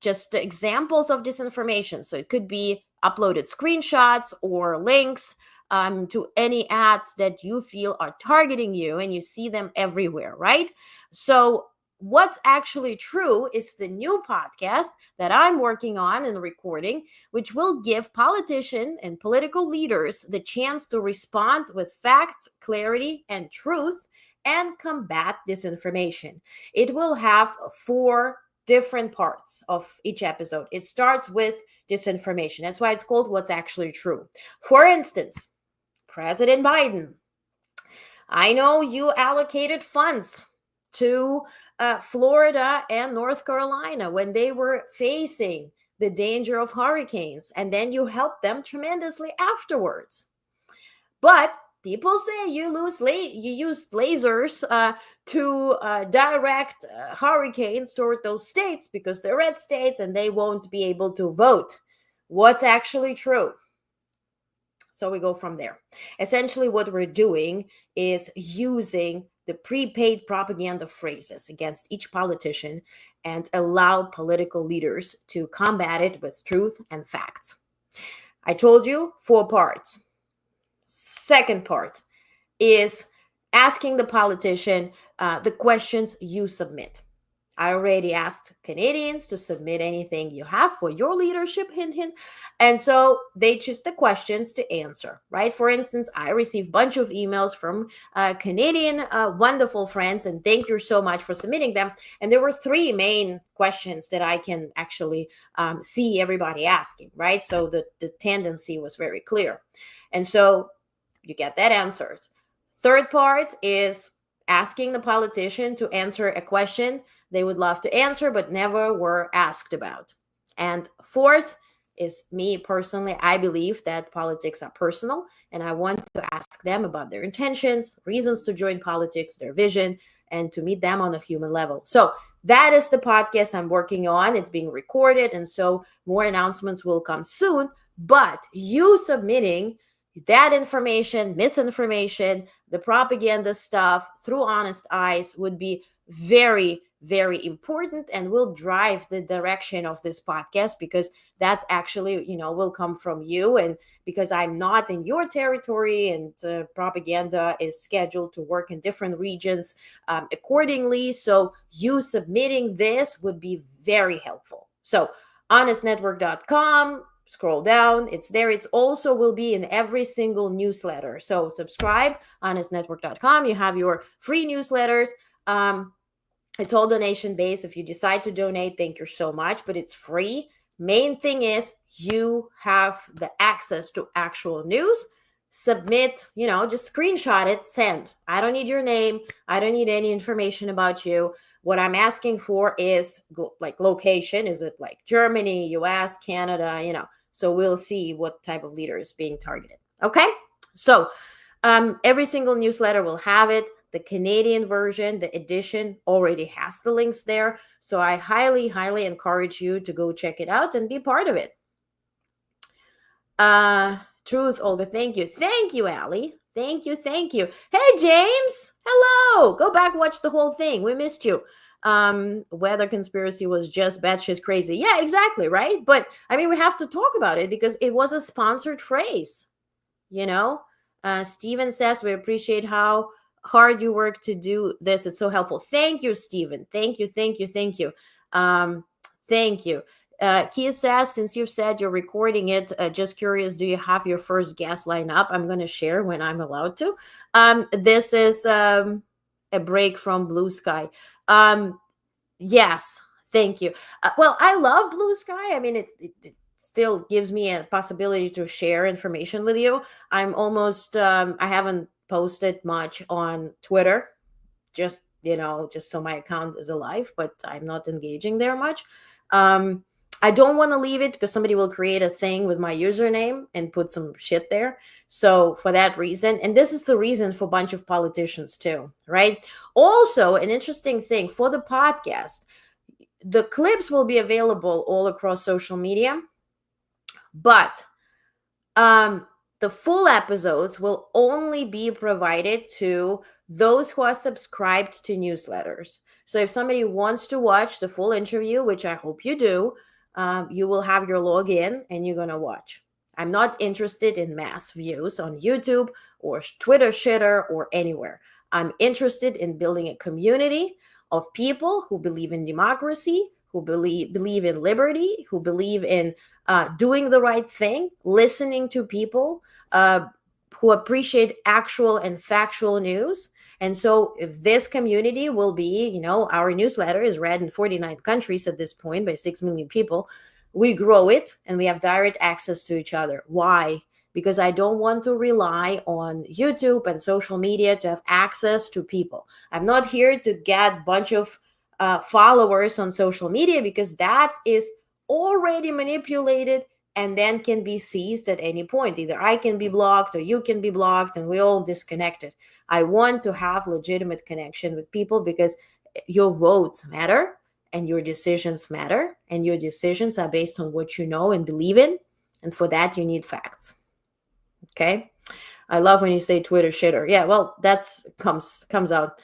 just examples of disinformation. So it could be uploaded screenshots or links to any ads that you feel are targeting you, and you see them everywhere, right? So What's Actually True is the new podcast that I'm working on and recording, which will give politicians and political leaders the chance to respond with facts, clarity, and truth, and combat disinformation. It will have 4 different parts of each episode. It starts with disinformation. That's why it's called What's Actually True. For instance, President Biden, I know you allocated funds to Florida and North Carolina when they were facing the danger of hurricanes, and then you helped them tremendously afterwards. But people say you used lasers to direct hurricanes toward those states because they're red states and they won't be able to vote. What's actually true? So we go from there. Essentially, what we're doing is using the prepaid propaganda phrases against each politician and allow political leaders to combat it with truth and facts. I told you 4 parts. Second part is asking the politician the questions you submit. I already asked Canadians to submit anything you have for your leadership, hint, hint. And so they choose the questions to answer, right? For instance, I received a bunch of emails from Canadian wonderful friends, and thank you so much for submitting them. And there were 3 main questions that I can actually see everybody asking, right? So the tendency was very clear. And so you get that answered. Third part is asking the politician to answer a question they would love to answer but never were asked about. And fourth is me personally. I believe that politics are personal, and I want to ask them about their intentions, reasons to join politics, their vision, and to meet them on a human level. So that is the podcast I'm working on. It's being recorded, and so more announcements will come soon. But you submitting that information, misinformation, the propaganda stuff through Honest Eyes would be very, very important and will drive the direction of this podcast, because that's actually, will come from you. And because I'm not in your territory, and propaganda is scheduled to work in different regions accordingly. So you submitting this would be very helpful. So honestnetwork.com, scroll down, it's there. It's also will be in every single newsletter. So subscribe, honestnetwork.com. You have your free newsletters. It's all donation based. If you decide to donate, thank you so much, but it's free. Main thing is you have the access to actual news, submit, just screenshot it, send. I don't need your name. I don't need any information about you. What I'm asking for is like location. Is it like Germany, US, Canada, so we'll see what type of leader is being targeted. Okay. So every single newsletter will have it. The Canadian version, the edition, already has the links there. So I highly, highly encourage you to go check it out and be part of it. Truth, Olga. Thank you. Thank you, Allie. Thank you. Thank you. Hey, James. Hello. Go back, watch the whole thing. We missed you. Weather conspiracy was just batshit crazy. Yeah, exactly. Right. But I mean, we have to talk about it because it was a sponsored phrase. Steven says, we appreciate how hard you work to do this. It's so helpful. Thank you, Steven. Thank you. Thank you. Thank you. Thank you. Keith says, since you've said you're recording it, just curious, do you have your first guest line up? I'm going to share when I'm allowed to. This is a break from Blue Sky. Yes, thank you. Well, I love Blue Sky. I mean, it still gives me a possibility to share information with you. I'm almost, I haven't posted much on Twitter, just so my account is alive, but I'm not engaging there much. I don't want to leave it because somebody will create a thing with my username and put some shit there. So for that reason, and this is the reason for a bunch of politicians too, right? Also, an interesting thing for the podcast, the clips will be available all across social media, but the full episodes will only be provided to those who are subscribed to newsletters. So if somebody wants to watch the full interview, which I hope you do, you will have your login and you're going to watch. I'm not interested in mass views on YouTube or Twitter shitter or anywhere. I'm interested in building a community of people who believe in democracy, who believe in liberty, who believe in doing the right thing, listening to people, who appreciate actual and factual news. And so if this community will be, our newsletter is read in 49 countries at this point by 6 million people, we grow it and we have direct access to each other. Why? Because I don't want to rely on YouTube and social media to have access to people. I'm not here to get a bunch of followers on social media because that is already manipulated and then can be seized at any point. Either I can be blocked or you can be blocked and we all disconnected. I want to have legitimate connection with people because your votes matter and your decisions matter, and your decisions are based on what you know and believe in. And for that, you need facts. Okay. I love when you say Twitter shitter. Yeah, well, that's comes out.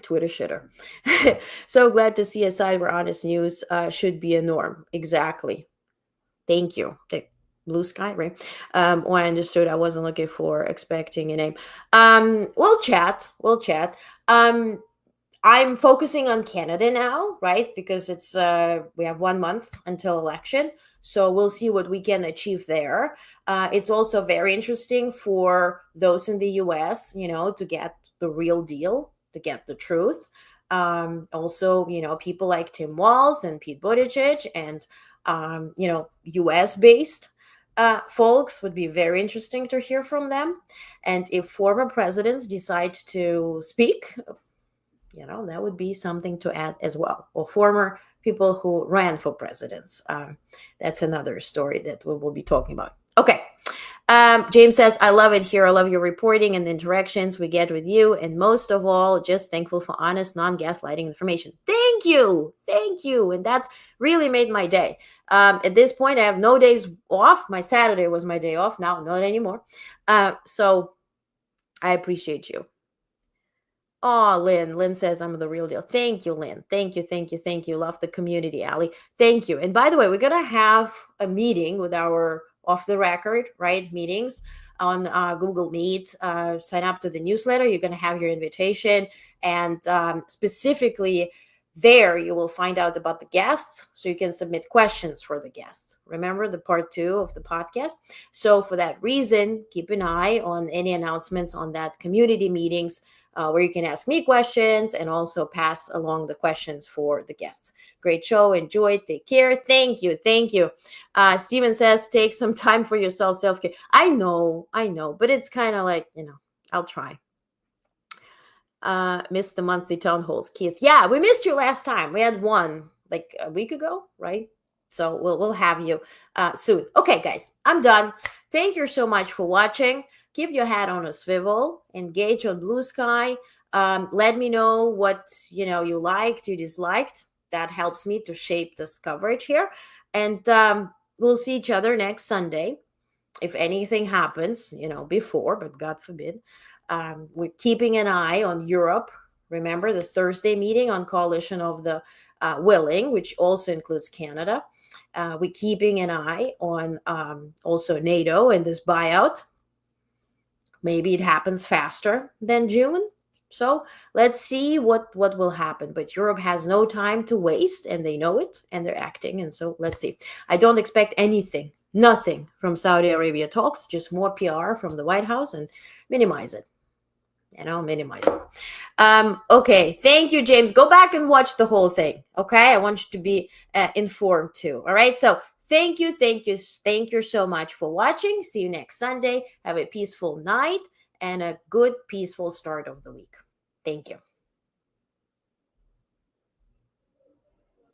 Twitter shitter. So glad to see a side where honest news should be a norm. Exactly. Thank you. Blue Sky, right? I understood. I wasn't looking for expecting a name. We'll chat. I'm focusing on Canada now, right? Because it's we have 1 month until election. So we'll see what we can achieve there. It's also very interesting for those in the US, to get the real deal, to get the truth. Also, people like Tim Walz and Pete Buttigieg and, US-based folks would be very interesting to hear from them. And if former presidents decide to speak, that would be something to add as well. Or former people who ran for presidents. That's another story that we will be talking about. Okay. James says, I love it here. I love your reporting and the interactions we get with you. And most of all, just thankful for honest, non-gaslighting information. Thank you. Thank you. And that's really made my day. At this point, I have no days off. My Saturday was my day off. Now, not anymore. So I appreciate you. Oh, Lynn says I'm the real deal. Thank you, Lynn. Thank you. Love the community, Allie. Thank you. And by the way, we're going to have a meeting with our off the record, right? Meetings on Google Meet. Sign up to the newsletter. You're going to have your invitation. And specifically there, you will find out about the guests. So you can submit questions for the guests. Remember the part 2 of the podcast. So for that reason, keep an eye on any announcements on that community meetings where you can ask me questions and also pass along the questions for the guests. Great show. Enjoy. Take care. Thank you. Thank you. Steven says, take some time for yourself, self-care. I know, but it's kind of like, I'll try. Missed the monthly town halls, Keith. Yeah, we missed you last time. We had one like a week ago, right? So we'll have you soon. Okay, guys, I'm done. Thank you so much for watching. Keep your head on a swivel. Engage on Blue Sky. Let me know what you liked, you disliked. That helps me to shape this coverage here. And we'll see each other next Sunday. If anything happens, before, but God forbid. We're keeping an eye on Europe. Remember the Thursday meeting on Coalition of the Willing, which also includes Canada. We're keeping an eye on also NATO and this buyout. Maybe it happens faster than June. So let's see what will happen. But Europe has no time to waste, and they know it, and they're acting. And so let's see. I don't expect anything, nothing from Saudi Arabia talks, just more PR from the White House and minimize it. Minimize it. Okay. Thank you, James. Go back and watch the whole thing. Okay. I want you to be informed too. All right. So thank you so much for watching. See you next Sunday. Have a peaceful night and a good, peaceful start of the week. Thank you.